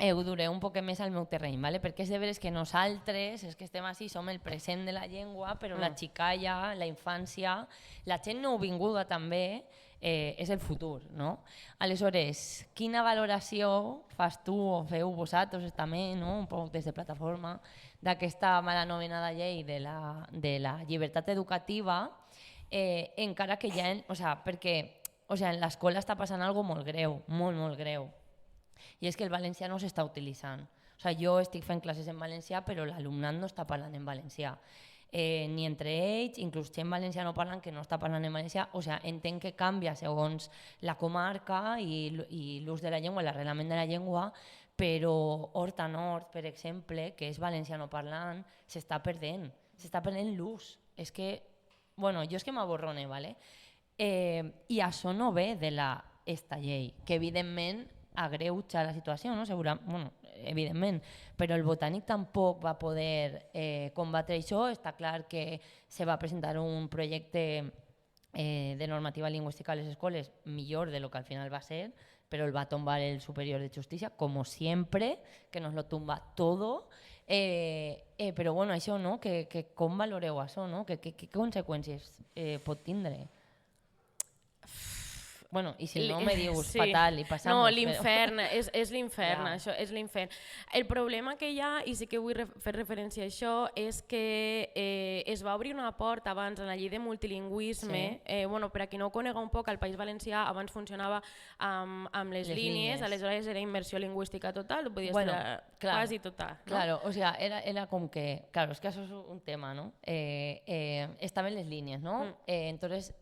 ho duré un poc més al meu terreny, vale? Perquè és de veres que nosaltres, és que estem així, som el present de la llengua, però la xicalla, la infància, la gent nouvinguda també, és el futur, no? Aleshores, quina valoració fas tu o feu vosaltres també, no? Un poc des de plataforma, d'aquesta mal anomenada llei de la llibertat educativa, encara que ja... perquè en l'escola està passant alguna cosa molt greu, molt greu. I és que el valencià no s'està utilitzant. Jo estic fent classes en valencià, però l'alumnat no està parlant en valencià. Ni entre ells, inclús gent valencià no parlant que no està parlant en valencià. Entenc que canvia segons la comarca i l'ús de la llengua, l'arrelament de la llengua, però Horta Nord, per exemple, que és valenciano parlant, s'està perdent l'ús. És que, jo és que m'aborrone, ¿vale? I això no ve de esta llei, que evidentment agreuja la situació, no? Evidentment, però el Botànic tampoc va poder combatre això. Està clar que se va presentar un projecte de normativa lingüística a les escoles millor de lo que al final va ser, però el va tombar el Superior de Justícia, como siempre, que nos lo tumba todo. Però això, no? Com valoreu això? No? Què conseqüències pot tindre? I si no me dius fatal i passamos. No, l'infern, és l'infern, això és l'infern. El problema que hi ha, i sí que vull fer referència a això, és que es va obrir una porta abans en la llei de multilingüisme. Per a qui no ho conega un poc, al País Valencià abans funcionava amb les línies, aleshores era immersió lingüística total, podies estar quasi total. Claro, era com que, claro, es que això és un tema, ¿no? Estaven les línies, ¿no? Entonces,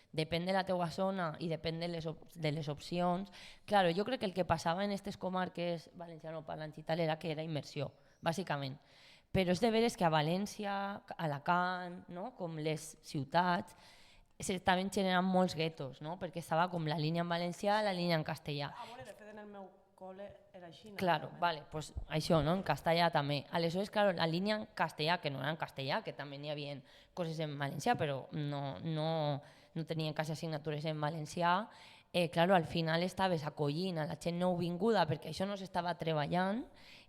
depèn de la teua zona i depèn de les opcions. Claro, jo crec que el que passava en aquestes comarques valencianoparlants i tal era que era immersió, bàsicament. Però és de veres que a València, a Alacant, no? Com les ciutats, s'estaven generant molts guetos, no? Perquè estava com la línia en valencià, la línia en castellà. De fet, en el meu col·le era així. Claro, vale, pues això, no? En castellà també. Aleshores, claro, la línia en castellà, que no era en castellà, que també n'hi havia coses en valencià, però no tenien quasi assignatures en valencià, claro, al final estaves acollint a la gent nouvinguda perquè això no s'estava treballant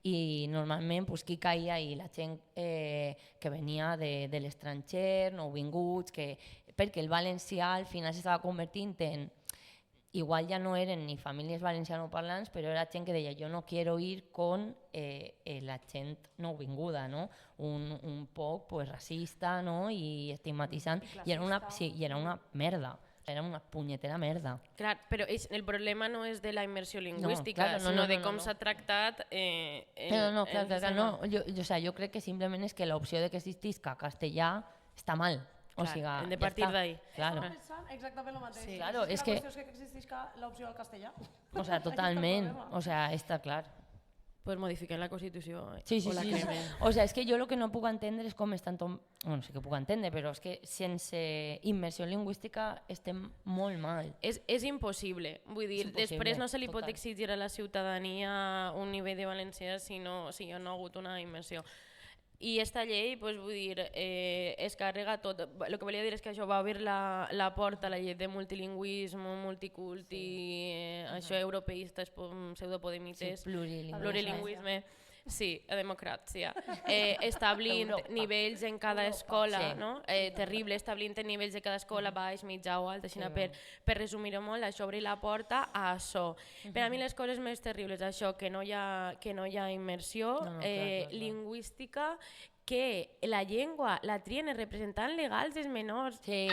i normalment qui caia ahí? La gent que venia de l'estranger, nouvinguts, perquè el valencià al final s'estava convertint en... Igual ja no eren ni famílies valencianoparlants, però era gent que deia jo no quiero ir con la gent nouvinguda, no? Un poc racista, no? I estigmatitzant. I era una merda. Era una punyetera merda. Clar, però el problema no és de la immersió lingüística, sinó de com s'ha tractat... No, jo crec que simplement és que l'opció de que existisca castellà està mal. Hem de partir d'ahí. Claro. Exactament el mateix. Sí, claro, és que... La qüestió és que existisca l'opció al castellà. Totalment. Està clar. Pues modifiquem la Constitució o la cremem. És que jo el que no puc entendre és com estan... Bueno, sí que puc entendre, però és que sense immersió lingüística estem molt mal. És impossible. Vull dir, després no se li pot exigir a la ciutadania un nivell de valencià si no hi ha hagut una immersió. I aquesta llei, vull dir, es carrega tot. El que volia dir és que això va obrir la porta a la llei de multilingüisme, multiculti, això europeistes, pseudopodemites, plurilingüisme. Sí, a democràcia. Establint nivells en cada escola, no? Terrible, establint nivells de cada escola, baix, mitjà o alt, així per resumir-ho molt, això obrir la porta a això. Per a mi les coses més terribles, això, que no hi ha immersió lingüística, que la llengua la trien els representants legals dels menors. Sí,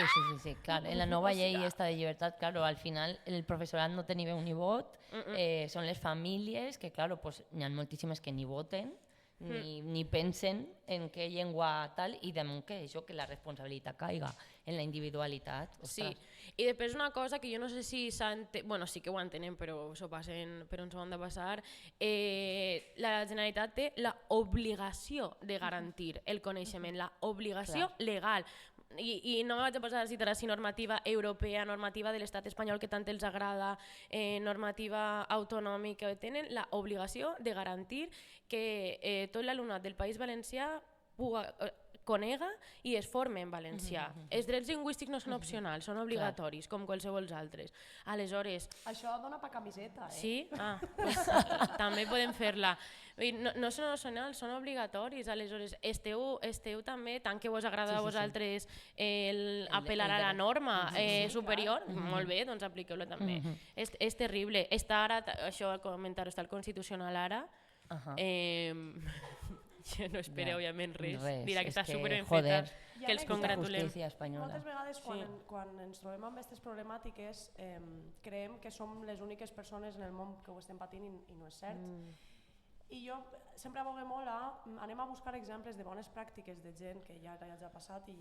clar. En la nova llei esta de llibertat, claro, al final el professorat no té ni veu ni vot, són les famílies que, claro, pues, n'hi ha moltíssimes que ni voten, ni pensen en què llengua tal, i damunt que això, que la responsabilitat caiga en la individualitat. Sí, i després una cosa que jo no sé si bueno, sí que ho entenen, però s'ho passen per on s'ho han de passar, la Generalitat té l'obligació de garantir el coneixement, l'obligació legal. I no me vaig a posar a citar si normativa europea, normativa de l'estat espanyol que tant els agrada, normativa autonòmica, tenen l'obligació de garantir que tot l'alumnat del País Valencià conega i es forma en valencià. Els drets lingüístics no són opcionals, són obligatoris, com qualsevol altres. Aleshores... Això dona per camiseta, eh? Sí? Ah, pues, també podem fer-la. No són opcionals, són obligatoris. Aleshores, esteu també, tant que vos agrada a vosaltres apel·lar a la norma superior, molt bé, doncs apliqueu-la també. És terrible. Està ara, això al comentar-ho, està el Constitucional ara. No espera, òbviament, res. Dirà que està superben feta, que els congratulem. Moltes vegades, quan ens trobem amb aquestes problemàtiques, creiem que som les úniques persones en el món que ho estem patint i no és cert. I jo sempre abogue molt anem a buscar exemples de bones pràctiques de gent que ja ha passat i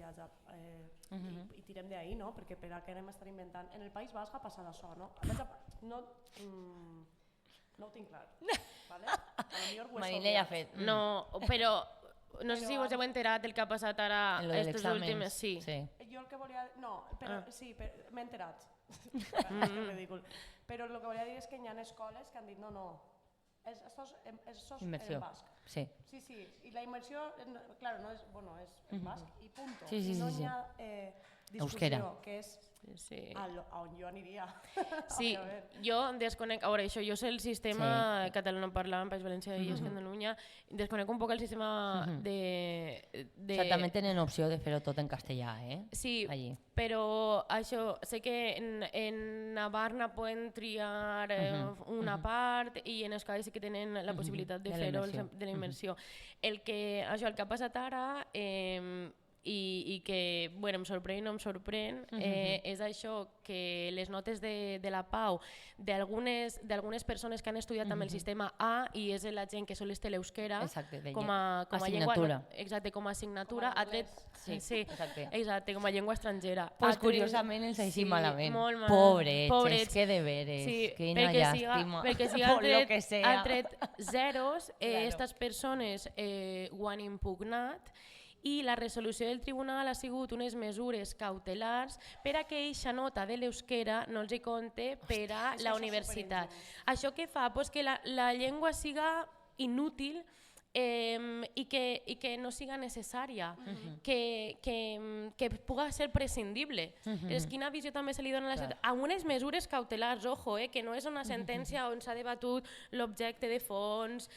tirem d'ahí, no? Perquè per a què anem a estar inventant? En el País Basc ha passat això, no? No ho tinc clar. Marilei ha fet. No, però no sé si vos heu enterat del que ha passat ara estos últims... Sí. Jo el que volia... No, però sí, m'he enterat. És ridícul. Però el que volia dir és que hi ha escoles que han dit no, esto es en basc. Sí. Sí, i la immersió, claro, no és, bueno, és en basc i punto. Sí. No hi ha discussió, que és on jo aniria. Sí, jo desconec, a veure, jo sé el sistema catalanoparlant, País Valencià i Catalunya, desconec un poc el sistema de... O sea, també tenen opció de fer-ho tot en castellà, eh? Sí, però això, sé que en Navarra poden triar una part i en Euskadi sí que tenen la possibilitat de fer-ho de la immersió. El que ha passat ara... i que em sorprèn i no em sorprèn, és això que les notes de la Pau d'algunes persones que han estudiat amb el sistema A i és la gent que sols té l'euskera com a llengua, exacte, com a assignatura, ha tret com a llengua estrangera. Pues curiosament els així malament. Pobrets, que deberes, quina llàstima. Perquè si han tret zeros, aquestes persones ho han impugnat i la resolució del tribunal ha sigut unes mesures cautelars per a que eixa nota de l'euskera no els hi compte per a la universitat. Això què fa? Pues que la llengua siga inútil i que no siga necessària, que puga ser prescindible. És quina visió també se li dona a la societat. Amb unes mesures cautelars, ojo, que no és una sentència on s'ha debatut l'objecte de fons,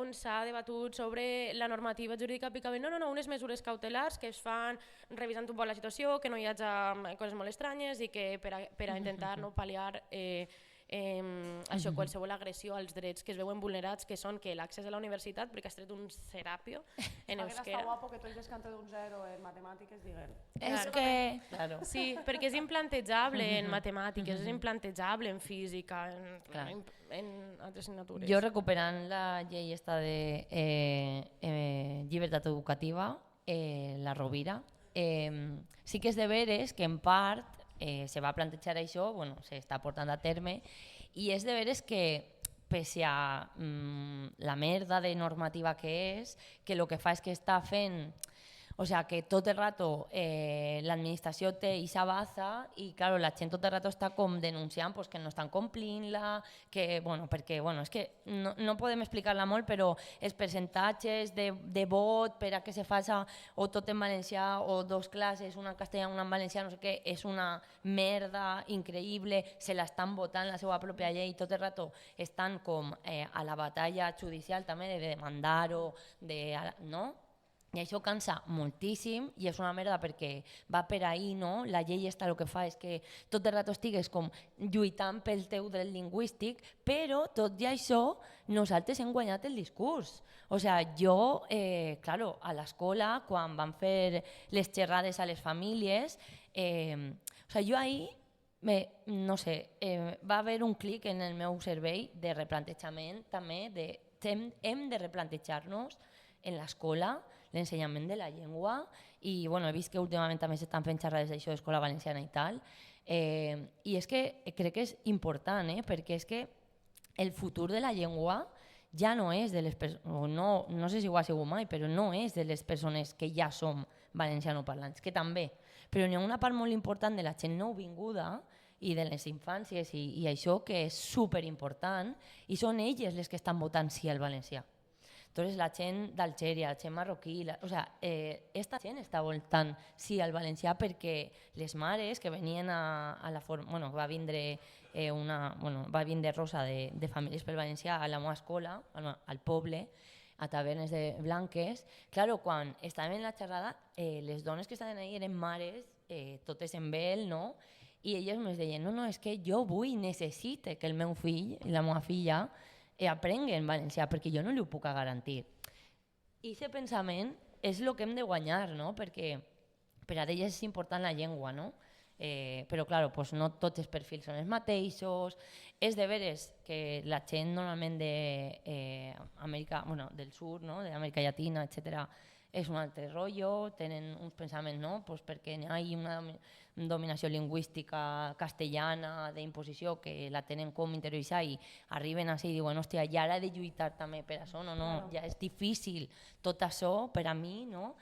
on s'ha debatut sobre la normativa jurídica aplicable. No, unes mesures cautelars que es fan revisant un poc la situació, que no hi hagi coses molt estranyes i que per a intentar pal·liar això, qualsevol agressió als drets que es veuen vulnerats, que són que l'accés a la universitat, perquè has tret un serapio en euskera. Està guapo que tots els que han tret un 0 en matemàtiques diguen. És que... Sí, perquè és implantejable en matemàtiques, és implantejable en física, en altres assignatures. Jo recuperant la llei esta de llibertat educativa, la Rovira, sí que és de veres que en part se va plantejar això, bueno, s'està portant a terme, i és de veres que, pese a la merda de normativa que és, que el que fa és que està fent... O sea, que tot el rato l'administració té ixa baza i claro, la gent tot el rato està com denunciant pues, que no estan complint-la, que, bueno, perquè és que no podem explicar-la molt, però els percentatges de vot per a que se faci o tot en valencià o dos classes, una en castellà, una en valencià, no sé què, és una merda increïble, se l'estan votant la seva pròpia llei, tot el rato estan com a la batalla judicial també de demandar-ho, no? I això cansa moltíssim i és una merda perquè va per ahí, no? La llei esta el que fa és que tot el rato estigues com lluitant pel teu dret lingüístic, però tot i això nosaltres hem guanyat el discurs. O sea, jo, claro, a l'escola, quan van fer les xerrades a les famílies, o sea, jo ahí, no sé, va haver un clic en el meu cervell de replantejament també, hem de replantejar-nos en l'escola l'ensenyament de la llengua i bueno, he vist que últimament també s'estan fent xerrades d'això d'escola valenciana i tal i és que crec que és important perquè és que el futur de la llengua ja no és de les persones, no sé si ho ha sigut mai, però no és de les persones que ja som valencianoparlants, que també, però n'hi ha una part molt important de la gent nouvinguda i de les infàncies i això que és superimportant i són elles les que estan votant sí al valencià. Entonces la gent d'Algèria, la gent marroquí, esta gent està votant sí al valencià perquè les mares que venien a la forma, bueno, va vindre Rosa de Famílies pel Valencià a la meva escola, al poble, a Tavernes de Blanques. Claro, quan estàvem en la xerrada, les dones que estaven ahí eren mares, totes en vel, no? I elles ens deien, no, és que jo necessite que el meu fill i la meva filla aprenguen valencià, perquè jo no li ho puc garantir. I aquest pensament és el que hem de guanyar, no? Perquè per a elles és important la llengua, no? Però clar, pues no tots els perfils són els mateixos. És de veres que la gent normalment d'Amèrica, del sud, no? d'Amèrica Llatina, etc., és un altre rotllo, tenen uns pensaments, no? Pues perquè hi ha una dominació lingüística castellana d'imposició que la tenen com interioritzar i arriben així i diuen, hòstia, ja ara he de lluitar també per això, no, ja és difícil tot això per a mi, no?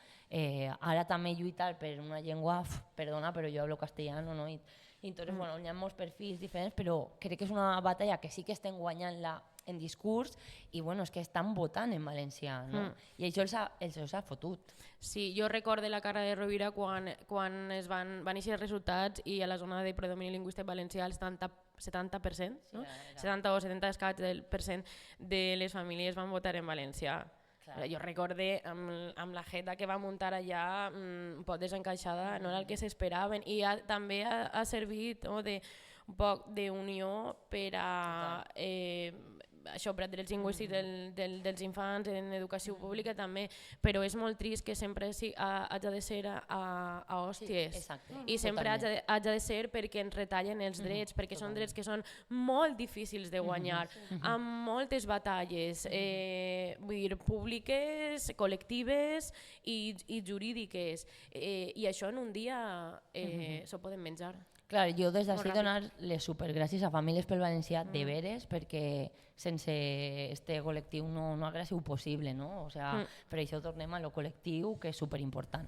Ara també lluitar per una llengua, perdona, però jo hablo castellano, no? I entonces, bueno, hi ha molts perfils diferents, però crec que és una batalla que sí que estem guanyant-la en discurs i bueno, és que estan votant en valencià, no? I això els ha fotut. Sí, jo recordo la cara de Rovira quan van néixer els resultats i a la zona de predomini lingüístic valencià el 70%, no? 70 o 70% de les famílies van votar en valencià. Jo recorde amb la jeta que va muntar allà un poc desencaixada, no era el que s'esperaven i també ha servit un poc d'unió per a això, per a drets lingüístics dels infants en educació pública també, però és molt trist que sempre hagi de ser a hòsties i sempre hagi de ser perquè ens retallen els drets, perquè són drets que són molt difícils de guanyar, amb moltes batalles, vull dir, públiques, col·lectives i jurídiques, i això en un dia s'ho poden menjar. Clar, jo des d'ací donar les supergràcies a Famílies pel Valencià de veres perquè sense este col·lectiu no hauria sigut possible, no? O sea, per això tornem a lo col·lectiu, que és superimportant.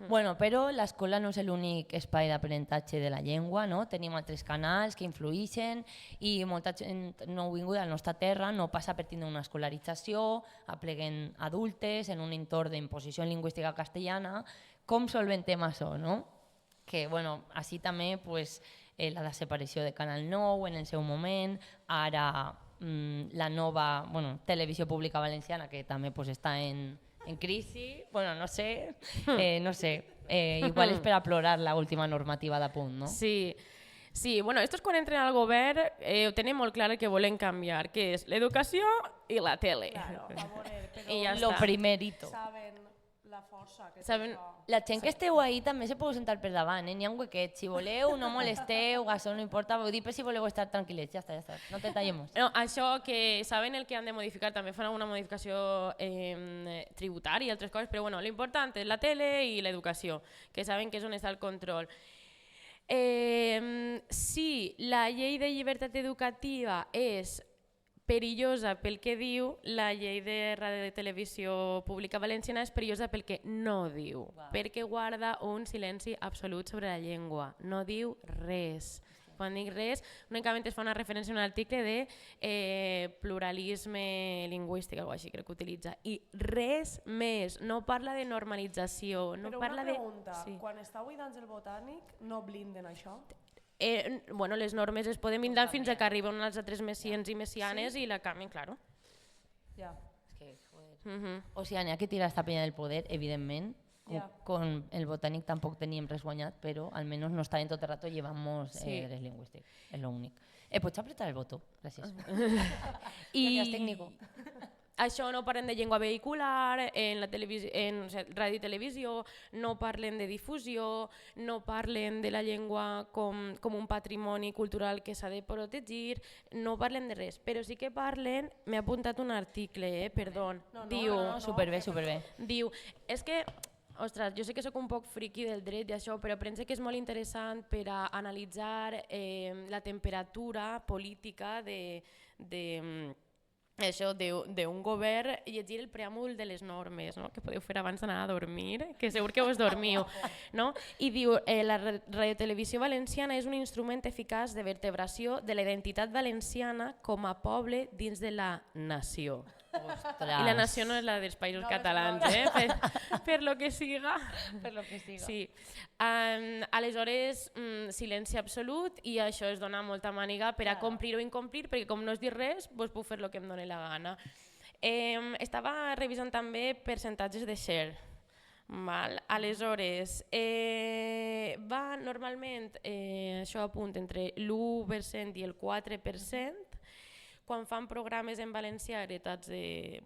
Bueno, però l'escola no és l'únic espai d'aprenentatge de la llengua, no? Tenim altres canals que influïxen i molta gent nouvinguda a la nostra terra no passa per tindre una escolarització, apleguen adultes en un entorn d'imposició lingüística castellana. Com solventem això, no? Que, bueno, així també pues, la desaparició de Canal 9 en el seu moment, ara la nova televisió pública valenciana que també pues, està en crisi, bueno, no sé, igual és per a plorar l'última normativa de punt, no? Sí, bueno, estos quan entren al govern ho tenen molt clar el que volen canviar, que és l'educació i la tele. Claro, I ja Lo està. primerito. Saben la força que té Saben- això. La gent que esteu ahí també se podeu sentar per davant, n'hi ha un huequet. Si voleu, no molesteu, això no importa, vull dir, per si voleu estar tranquil·lets, ja està, no te tallemos. No, això que saben el que han de modificar, també fan alguna modificació tributària i altres coses, però bueno, l'important és la tele i l'educació, que saben que és on està el control. Si la llei de llibertat educativa és perillosa pel que diu, la llei de ràdio i televisió pública valenciana és perillosa pel que no diu, perquè guarda un silenci absolut sobre la llengua, no diu res. Quan dic res, únicament es fa una referència a un article de pluralisme lingüístic, o així crec que utilitza, i res més, no parla de normalització, no Però parla una de... pregunta, quan està avui d'Àngel Botànic, no blinden això? Bueno, les normes es poden blindar fins a que arriben els altres messians i messianes i la canvien, claro. Ja, és que, joder. O sigui, n'hi ha que tirar esta penya del poder, evidentment. Ja. Con el botànic tampoc teníem res guanyat, però almenys no estaven tot el rato llevant-nos el lingüístic. És l'únic. Pots apretar el botó? Gràcies. Gràcies, tècnico. Això no parlen de llengua vehicular, en ràdio i televisió, no parlen de difusió, no parlen de la llengua com un patrimoni cultural que s'ha de protegir, no parlen de res, però sí que parlen, m'he apuntat un article, perdó, diu... Superbé, superbé. Diu, és que, ostres, jo sé que sóc un poc friqui del dret i això, però penso que és molt interessant per a analitzar la temperatura política això d'un govern, llegir el preàmbul de les normes, no? Que podeu fer abans d'anar a dormir, que segur que us dormiu. No? I diu, la radiotelevisió valenciana és un instrument eficaç de vertebració de la identitat valenciana com a poble dins de la nació. Ostres. I la nació no és la dels països catalans, per lo que siga. Per lo que siga. Sí. Aleshores, silenci absolut i això es dona molta màniga per a complir o incomplir, perquè com no es diu res, doncs puc fer el que em doni la gana. Estava revisant també percentatges de share. Aleshores, va normalment, això apunta entre l'1% i el 4%, quan fan programes en valencià heretats de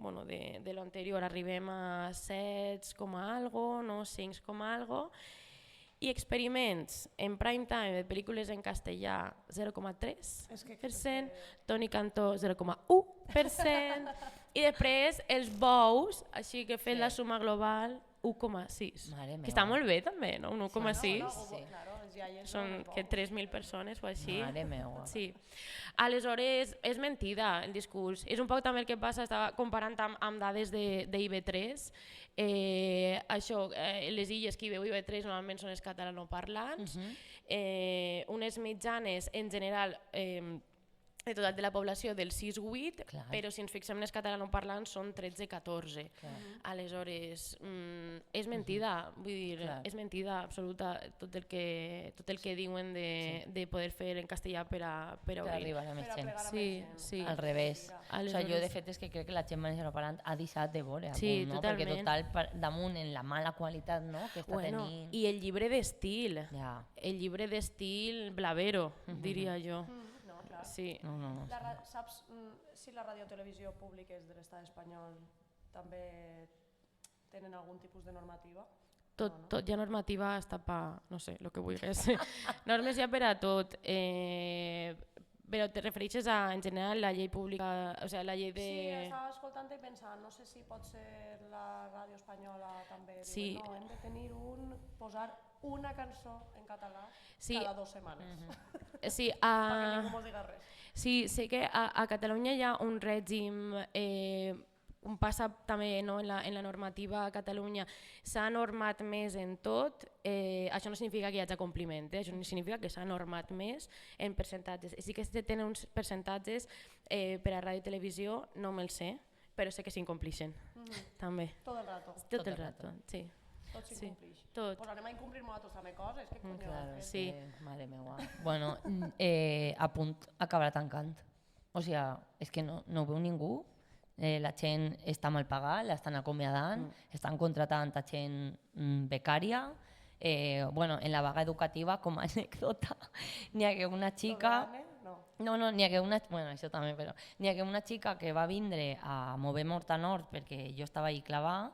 l'anterior arribem a 7, algo, no? 5, algo, i experiments en prime time de pel·lícules en castellà 0,3%, Toni Cantó 0,1%, i després els bous, així que fent la suma global, 1,6. Que està molt bé també, no? Un 1,6. Són que 3.000 persones o així. Mare meua. Sí. Aleshores, és mentida el discurs. És un poc també el que passa, estava comparant amb dades d'IV3. Això, les illes que hi veu IV3 normalment són els catalanoparlants. Unes mitjanes, en general, de total de la població del 6-8, però si ens fixem en els catalanoparlants són 13-14. Aleshores, és mentida, vull dir, és mentida absoluta tot el que diuen de poder fer en castellà per a arribar a més gent. Sí. Al revés. Jo de fet és que crec que la gent valencianoparlant ha deixat de veure, perquè total damunt en la mala qualitat que està tenint... I el llibre d'estil, el llibre d'estil blavero, diria jo. Sí. Saps si la radiotelevisió pública és de l'estat espanyol també tenen algun tipus de normativa? Tot hi ha normativa hasta pa, no sé, el que vulguis. Normes hi ha per a tot, però te refereixes a, en general, la llei pública, o sigui, la llei de... Sí, estava escoltant i pensant, no sé si pot ser la ràdio espanyola també. Sí. No, hem de tenir posar una cançó en català cada 2 setmanes. Sí, perquè ningú mos diga res. Sí, sé que a Catalunya hi ha un règim, un passa també en la normativa a Catalunya, s'ha normat més en tot, això no significa que hi hagi compliment, això significa que s'ha normat més en percentatges. Sí que tenen uns percentatges per a ràdio i televisió, no me'ls sé, però sé que s'incomplixen, també. Tot el rato. Tot el rato, sí. Tot s'incomplix. Tot. Pues anem a incomplir nosaltres també coses, que conyo. Claro, sí. Mare meua. Bueno, a punt acabarà tancant. O sigui, és que no ho veu ningú. La gent està mal pagada, l'estan acomiadant, estan contratant a gent becària. En la vaga educativa, com a anècdota, n'hi ha una xica... No, n'hi ha una... Bueno, això també, però... N'hi ha una xica que va vindre a Movem Horta Nord perquè jo estava ahí clavada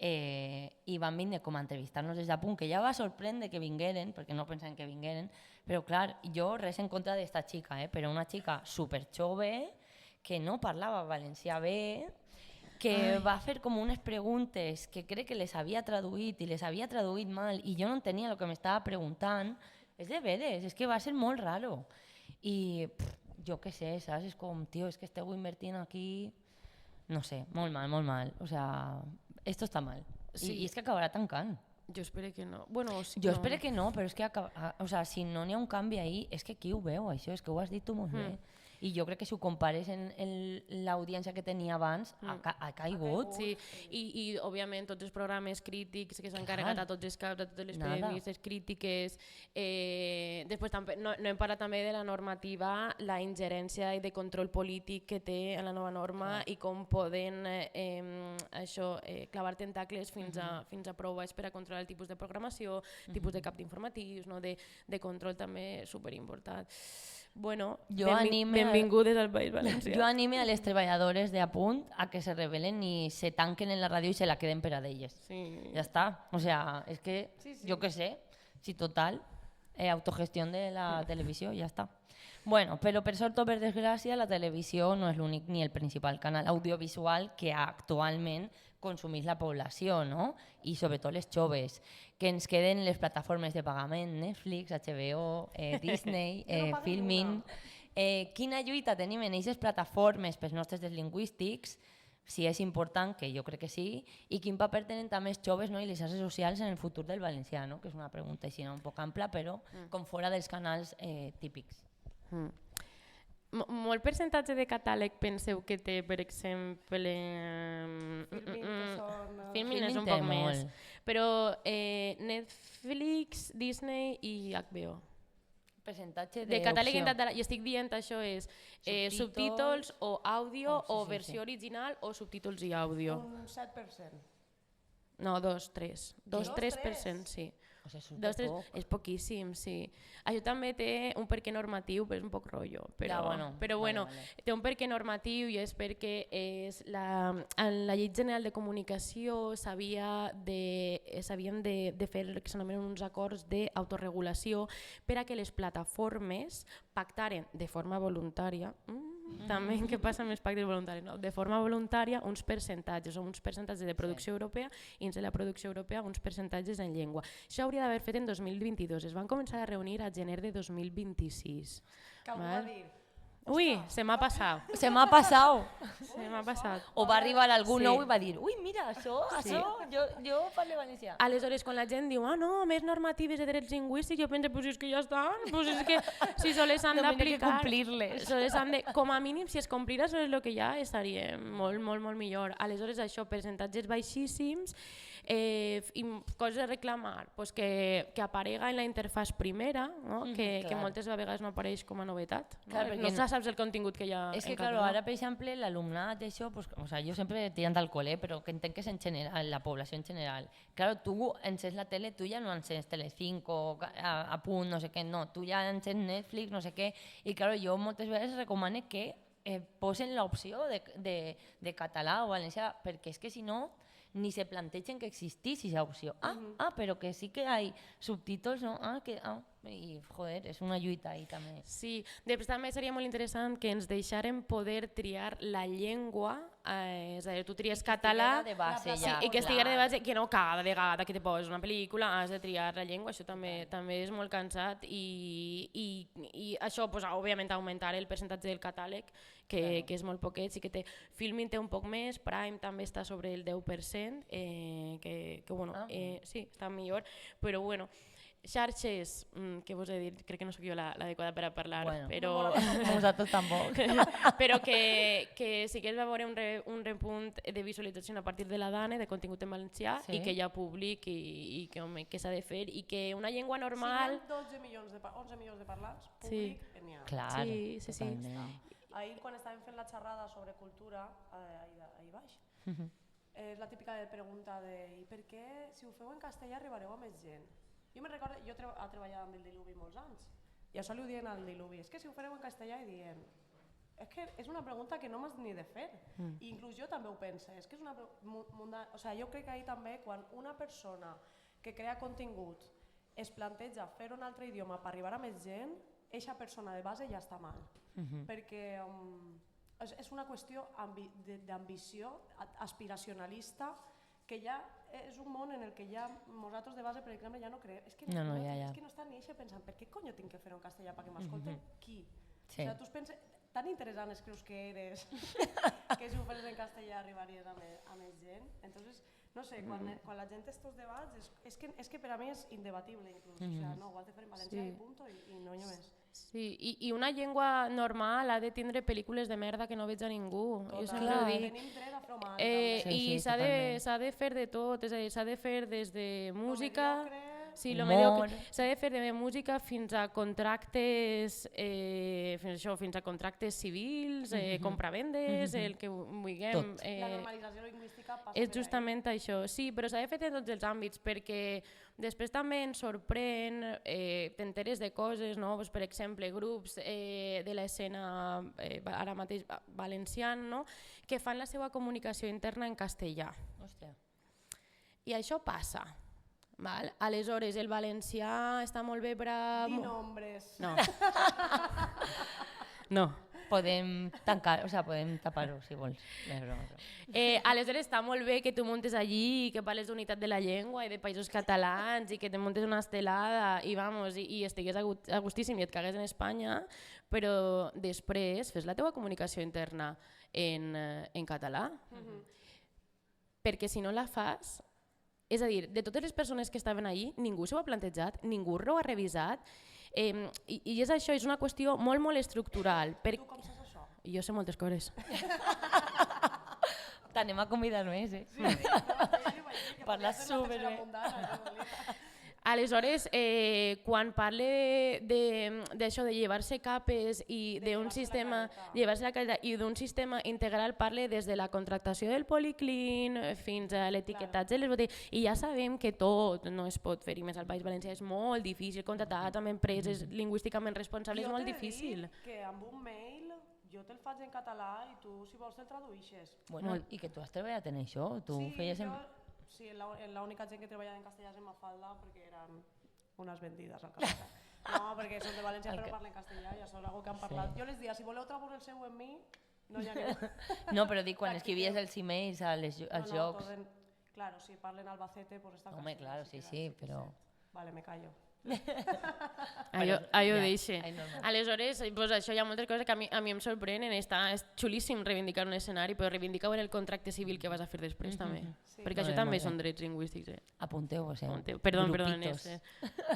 i van vindre com a entrevistar-nos des de punt, que ja va sorprendre que vingueren, perquè no pensaven que vingueren, però clar, jo res en contra d'esta xica, però una xica superjove que no parlava valencià bé, que va fer com unes preguntes que crec que les havia traduït i les havia traduït mal i jo no entenia el que m'estava preguntant. És de veres, és que va ser molt raro. I jo què sé, saps? És com, tio, és que esteu invertint aquí... No sé, molt mal, molt mal. O sea, esto está mal. I és que acabarà tancant. Jo espero que no. Bueno, jo espero que no, però és que si no n'hi ha un canvi ahí, és que qui ho veu, això? És que ho has dit tu molt bé. i jo crec que si ho compares en l'audiència que tenia abans, ha caigut. Sí, i òbviament tots els programes crítics que s'han carregat a tots els caps, a totes les periodistes crítiques. Després no hem parlat també de la normativa, la ingerència i de control polític que té en la nova norma i com poden clavar tentacles fins a prou baix per a controlar el tipus de programació, tipus de cap d'informatius, de control també superimportant. Bueno, benvingudes al País Valencià. Jo anime a les treballadores de Apunt a que se rebel·len i se tanquen en la ràdio i se la queden per a d'elles. Ja està. O sea, és que jo què sé, si total, autogestió de la televisió, ja està. Bueno, però per sort o per desgràcia la televisió no és l'únic ni el principal canal audiovisual que actualment consumís la població, no? I sobretot les joves, que ens queden les plataformes de pagament, Netflix, HBO, Disney, Filmin. Quina lluita tenim en aquestes plataformes pels nostres drets lingüístics, si és important, que jo crec que sí, i quin paper tenen també els joves i les xarxes socials en el futur del valencià, que és una pregunta així un poc ampla, però com fora dels canals típics. Molt percentatge de catàleg penseu que té, per exemple... Filmin és un poc més. Però Netflix, Disney i HBO. Percentatge de catàleg en català, i estic dient això és subtítols o àudio o versió original o subtítols i àudio. Un 7%. No, 2-3%, sí. És poquíssim, sí. Això també té un perquè normatiu, però és un poc rotllo. Però bueno, té un perquè normatiu i és perquè en la Llei General de Comunicació s'havien de fer el que s'anomenen uns acords d'autoregulació per a que les plataformes pactaren de forma voluntària, també què passa amb els pactes voluntaris, no? De forma voluntària uns percentatges de producció europea i dins de la producció europea uns percentatges en llengua. Això hauria d'haver fet en 2022, es van començar a reunir a gener de 2026. Que algú va dir... Ui, se m'ha passat. Se m'ha passat. O va arribar algú nou i va dir, ui, mira, això, jo parlo valencià. Aleshores, quan la gent diu, no, més normatives de drets lingüístics, jo penso, pues és que ja estan, pues és que si sols han d'aplicar... Com a mínim, si es complirà, sols el que ja estaria molt, molt, molt millor. Aleshores, això, percentatges baixíssims, i coses a reclamar, pues que aparega en la interfàs primera, que moltes vegades no apareix com a novetat. No saps el contingut que hi ha. És que, ara, per exemple, l'alumnat d'això, jo sempre tirant al col·le, però que entenc que és en general, la població en general. Clar, tu encens la tele, tu ja no encens Telecinco, Apunt, no sé què, no, tu ja encens Netflix, no sé què, i clar, jo moltes vegades recomano que posen l'opció de català o valencià, perquè és que si no ni se plantegen que existís aquesta opció. Però que sí que hi ha subtítols, no? I, joder, és una lluita ahí també. Sí, després també seria molt interessant que ens deixaren poder triar la llengua, és a dir, tu tries català i que estiguera de base, que no cada vegada que te poses una pel·lícula has de triar la llengua, això també és molt cansat i això, òbviament, augmentar el percentatge del catàleg, que és molt poquet, sí que Filmin té un poc més, Prime també està sobre el 10%, que bueno, sí, està millor, però bueno, xarxes, què vos he dit? Crec que no sóc jo l'adequada per a parlar, però... Nosaltres tampoc. Però que sí que es va veure un repunt de visualització a partir de la DANE, de contingut en valencià, i que hi ha públic i que s'ha de fer, i que una llengua normal... Si hi ha 11 milions de parlants, públic, n'hi ha. Clar, sí. Ahir, quan estàvem fent la xerrada sobre cultura, ahir baix, és la típica pregunta de i per què, si ho feu en castellà, arribareu a més gent? Jo me'n recordo, jo he treballat amb el Diluvi molts anys, i això li ho dient al Diluvi, és que si ho fareu en castellà i dient, és que és una pregunta que no m'has ni de fer, i inclús jo també ho penso, és que és una pregunta, o sigui, jo crec que ahir també, quan una persona que crea contingut es planteja fer un altre idioma per arribar a més gent, eixa persona de base ja està mal, perquè és una qüestió d'ambició aspiracionalista, que ja és un món en el que ja nosaltres de base, per exemple, ja no creem. És que no està ni això pensant, per què conyo tinc que fer-ho en castellà perquè m'escolten qui? O sigui, tu penses, tan interessant creus que eres que si ho fes en castellà arribaries a més gent. Entonces, no sé, quan la gent té estos debats, és que per a mi és indebatible inclús. O sigui, no, ho has de fer en valencià i punt, i no hi ha més. Sí, i una llengua normal ha de tindre pel·lícules de merda que no veig a ningú. Jo sempre ho dic. Tenim dret a fer mal, també. I s'ha de fer de tot, és a dir, s'ha de fer des de música... Sí, s'ha de fer de música fins a contractes fins a contractes civils, compravendes, el que vulguem. La normalització lingüística passa és justament això, sí, però s'ha de fer en tots els àmbits, perquè després també ens sorprèn, t'enteres de coses, no? Pues, per exemple, grups de l'escena ara mateix valenciana, no? Que fan la seva comunicació interna en castellà. Hòstia. I això passa. Val? Aleshores, el valencià està molt bé per a... Di nombres. No. No. Podem tancar, o sea, podem tapar-ho, si vols. No és broma. Aleshores, està molt bé que tu muntes allí i que parles d'unitat de la llengua i de països catalans i que te muntes una estelada i, vamos, i estigués a gustíssim i et cagues en Espanya, però després fes la teva comunicació interna en català. Perquè si no la fas... És a dir, de totes les persones que estaven allí, ningú s'ho ha plantejat, ningú ho ha revisat, i és això, és una qüestió molt, molt estructural. Tu com saps això? Jo sé moltes coses. T'anem a convidar més, eh? Sí, Parles superbé. Aleshores, quan parle d'això de llevar-se capes i d'un sistema, llevar-se la calidad i d'un sistema integral, parle des de la contractació del policlín fins a l'etiquetatge de les botelles, i ja sabem que tot no es pot fer, i més al País Valencià és molt difícil, contractar amb empreses lingüísticament responsables és molt difícil. Jo t'he de dir que amb un mail jo te'l faig en català i tu, si vols, te'l traduïxes. Bueno, i que tu has treballat en això, tu feies... Sí, l'única gent que treballava en castellà és en Mafalda perquè eren unes vendides al castellà. No, perquè són de València però parlen castellà i això és una que han parlat. Jo les dic, si voleu traure el seu en mi, no hi ha ningú. No, però dic, quan escrivies els emails als jocs... Claro, si parlen Albacete, pues està... Home, claro, sí, però... Vale, me callo. Allò deixe. Aleshores, pues això hi ha moltes coses que a mi em sorprenen. És xulíssim reivindicar un escenari, però reivindicar en el contracte civil que vas a fer després també. Perquè això també són drets lingüístics. Apunteu-vos,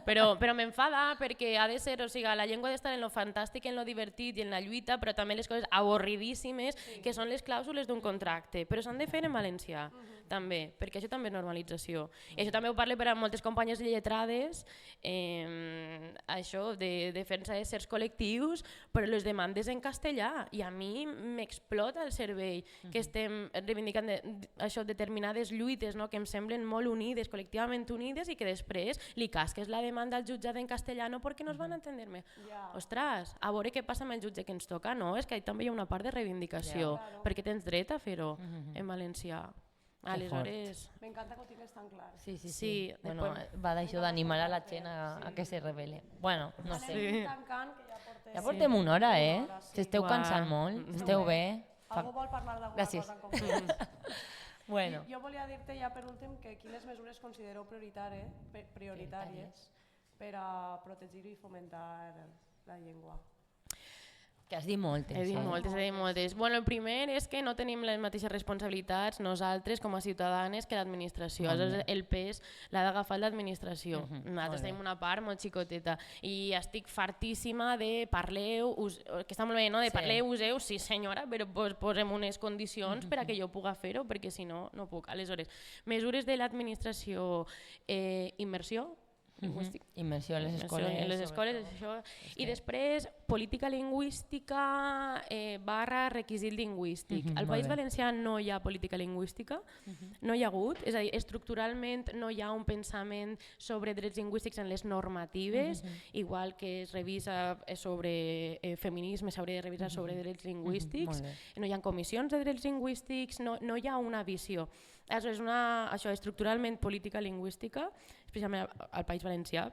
Perdó, però m'enfada perquè ha de ser, o sigui, la llengua ha d'estar en lo fantàstic, en lo divertit i en la lluita, però també les coses avorridíssimes que són les clàusules d'un contracte, però s'han de fer en valencià també, perquè això també és normalització. I això també ho parlo per a moltes companyes lletrades, això de fer-se éssers col·lectius, però les demandes en castellà, i a mi m'explota el cervell que estem reivindicant això, determinades lluites, no? Que em semblen molt unides, col·lectivament unides, i que després li casques la demanda al jutjat en castellano perquè no es van entendre-me. Ostres, a veure què passa amb el jutge que ens toca, no? És que també hi ha una part de reivindicació, perquè tens dret a fer-ho en valencià. Aleshores... M'encanta que ho tingues tan clar. Sí. Bueno, va d'això d'animar a la gent a que se revele. Bueno, no sé. Anem tancant, que ja portem... Ja portem una hora, eh? S'esteu cansant molt, esteu bé. Algú vol parlar d'alguna cosa en concret? Bueno. Jo volia dir-te ja per últim que quines mesures considereu prioritàries per a protegir i fomentar la llengua. Que has dit moltes. He dit moltes. Bueno, el primer és que no tenim les mateixes responsabilitats nosaltres com a ciutadanes que l'administració. El pes l'ha d'agafar l'administració. Nosaltres tenim una part molt xicoteta i estic fartíssima de parleu, que està molt bé, no? De parleu, useu, sí senyora, però posem unes condicions per a que jo pugui fer-ho, perquè si no, no puc. Aleshores, mesures de l'administració, immersió, immersió a les escoles, això. I després política lingüística / requisit lingüístic. Al País Valencià no hi ha política lingüística, no hi ha hagut, és a dir, estructuralment no hi ha un pensament sobre drets lingüístics en les normatives, igual que es revisa sobre feminisme, s'hauria de revisar sobre drets lingüístics, no hi ha comissions de drets lingüístics, no hi ha una visió. Això, estructuralment política lingüística, especialment al País Valencià,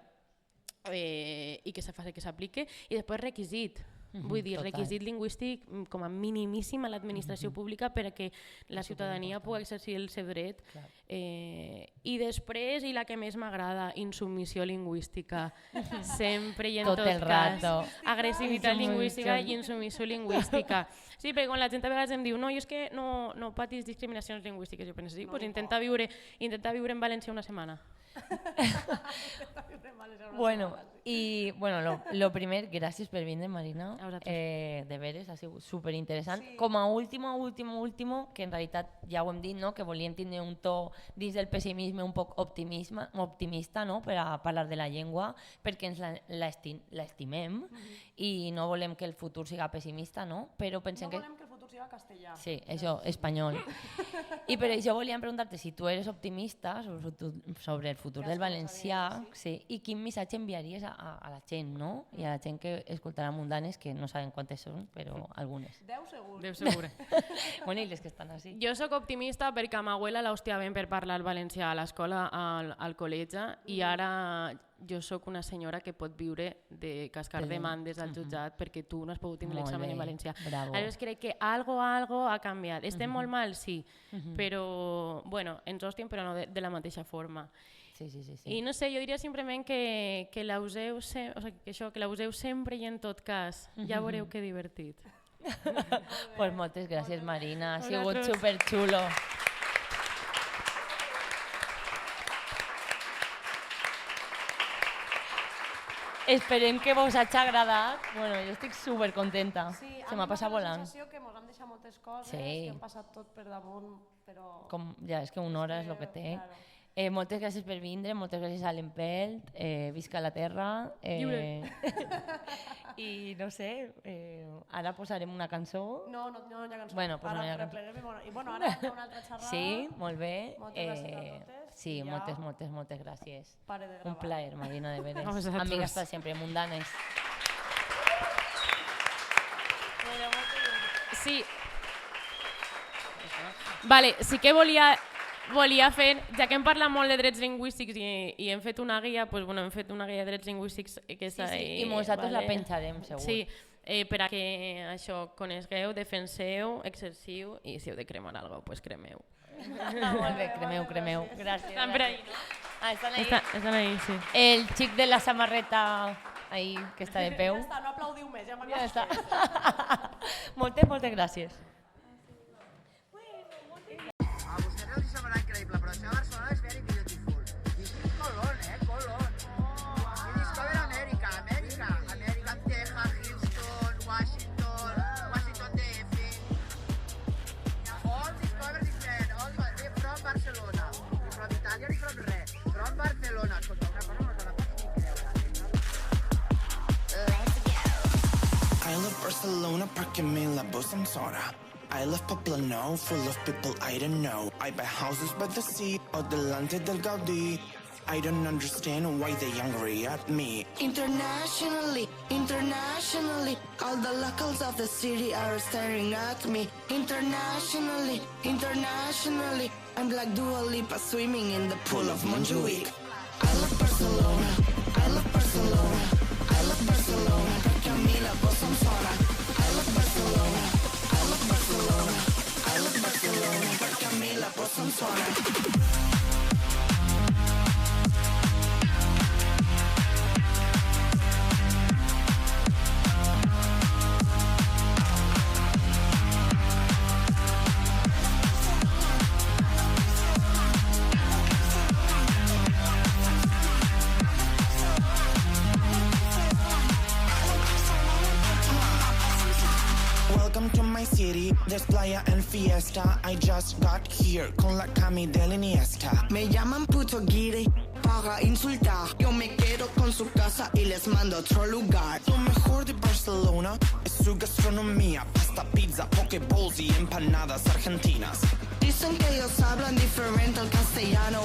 i que se faci, que s'aplique, i després requisit. Vull dir, requisit lingüístic com a minimíssim a l'administració pública perquè la ciutadania pugui exercir el seu dret. I després, i la que més m'agrada, insubmissió lingüística. Sempre i en tot cas. Agressivitat lingüística i insubmissió lingüística. Sí, perquè quan la gent a vegades em diu no, jo és que no patis discriminacions lingüístiques, jo penso, sí, doncs intenta viure en València una setmana. Bueno, y bueno, lo primer, gràcies per vindre, Marina. De veres, ha sigut superinteressant. Sí. Com a último, que en realitat ja ho hem dit, no? Que volíem tindre un to dins del pessimisme un poc optimista, no? Per a parlar de la llengua, perquè ens l'estimem i no volem que el futur siga pessimista, no? Però pensem que... No volem que el futur siga castellà. Sí, això, espanyol. I per això volíem preguntar-te si tu eres optimista sobre el futur del valencià, sí, i quin missatge enviaries a la gent, no? I a la gent que escoltarà mundanes, que no saben quantes són, però algunes. 10 segur. 10 segur. Bueno, i les que estan així. Jo sóc optimista perquè a ma abuela l'hostiaven per parlar valencià a l'escola, al col·legi, i ara jo sóc una senyora que pot viure de cascar demandes al jutjat perquè tu no has pogut tindre l'examen en valencià. Aleshores crec que algo ha canviat. Estem molt mal, sí, però bueno, ens hostien però no de la mateixa forma. Sí. I no sé, jo diria simplement que l'useu sempre i en tot cas. Ja veureu que divertit. Pues moltes gràcies, Marina. Ha sigut superxulo. Esperem que vos hagi agradat. Bueno, jo estic supercontenta. Sí, se m'ha passat volant. La sensació que ens hem deixat moltes coses, que hem passat tot per damunt, però... Ja, és que una hora és el que té. Moltes gràcies per vindre, moltes gràcies a l'Empelt, visca la terra. I no sé, ara posarem una cançó. No hi ha cançó. Bueno, pues ara repleguem i bueno, ara una altra xerrada. Sí, molt bé. Moltes gràcies a totes. Sí, moltes gràcies. Pare de gravar. Un plaer, Marina, de veres. Amigas para siempre, mundanes. Sí. Vale, sí que volia fer, ja que hem parlat molt de drets lingüístics i hem fet una guia, doncs bueno, hem fet una guia de drets lingüístics que és ahí, i nosaltres la penjarem, segur. Sí, per a que això conegueu, defenseu, exerciu i si heu de cremar alguna cosa, doncs cremeu. Molt bé, cremeu. Gràcies. Estan per ahí, no? Estan ahí. Estan ahí, sí. El xic de la samarreta ahí, que està de peu. Ja està, no aplaudiu més, ja m'han Ja està. Moltes gràcies. A vostès no els semblarà increïble, però això a Barcelona és very beautiful. I és Colón, Colón. I Discover America, Texas, Houston, Washington DF. All Discover different, all from Barcelona. From Italian i from res. From Barcelona. Escolta, una cosa no te la pots ni creure. Let's go. I love Barcelona perquè me la bossa soda. I love Poblano, full of people I don't know. I buy houses by the sea, or delante del Gaudí. I don't understand why they're angry at me. Internationally, all the locals of the city are staring at me. Internationally, I'm like Dua Lipa swimming in the pool of Montjuic. I love Barcelona, perquè a mi la bossa em sona. I love Barcelona, perquè a mi la bossa em sona. Welcome to my city, there's playa and fiesta. I just got here con la Cami de la Iniesta. Me llaman puto guiri para insultar. Yo me quedo con su casa y les mando a otro lugar. Lo mejor de Barcelona es su gastronomía. Pasta, pizza, pokeballs y empanadas argentinas. Dicen que ellos hablan diferente al castellano.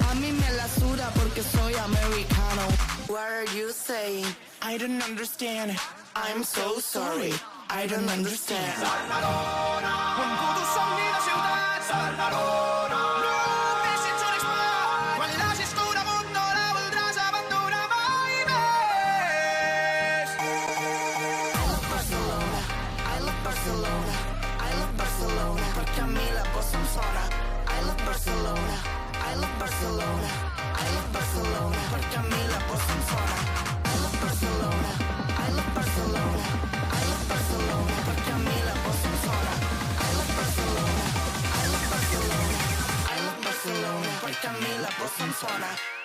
A mí me la suda porque soy americano. What are you saying? I don't understand. I'm so sorry. I don't understand. Barcelona, un puto somni de ciutat. Barcelona, només ets un expert. Quan l'hagis conegut no la voldràs abandonar mai més. I love Barcelona. Barcelona, I love Barcelona, I love Barcelona, perquè a mi la posen fora. I love Barcelona, I love Barcelona, I love Barcelona, perquè a mi la posen fora. I love Barcelona, I love Barcelona, I love Barcelona, perquè a mi la posen fora.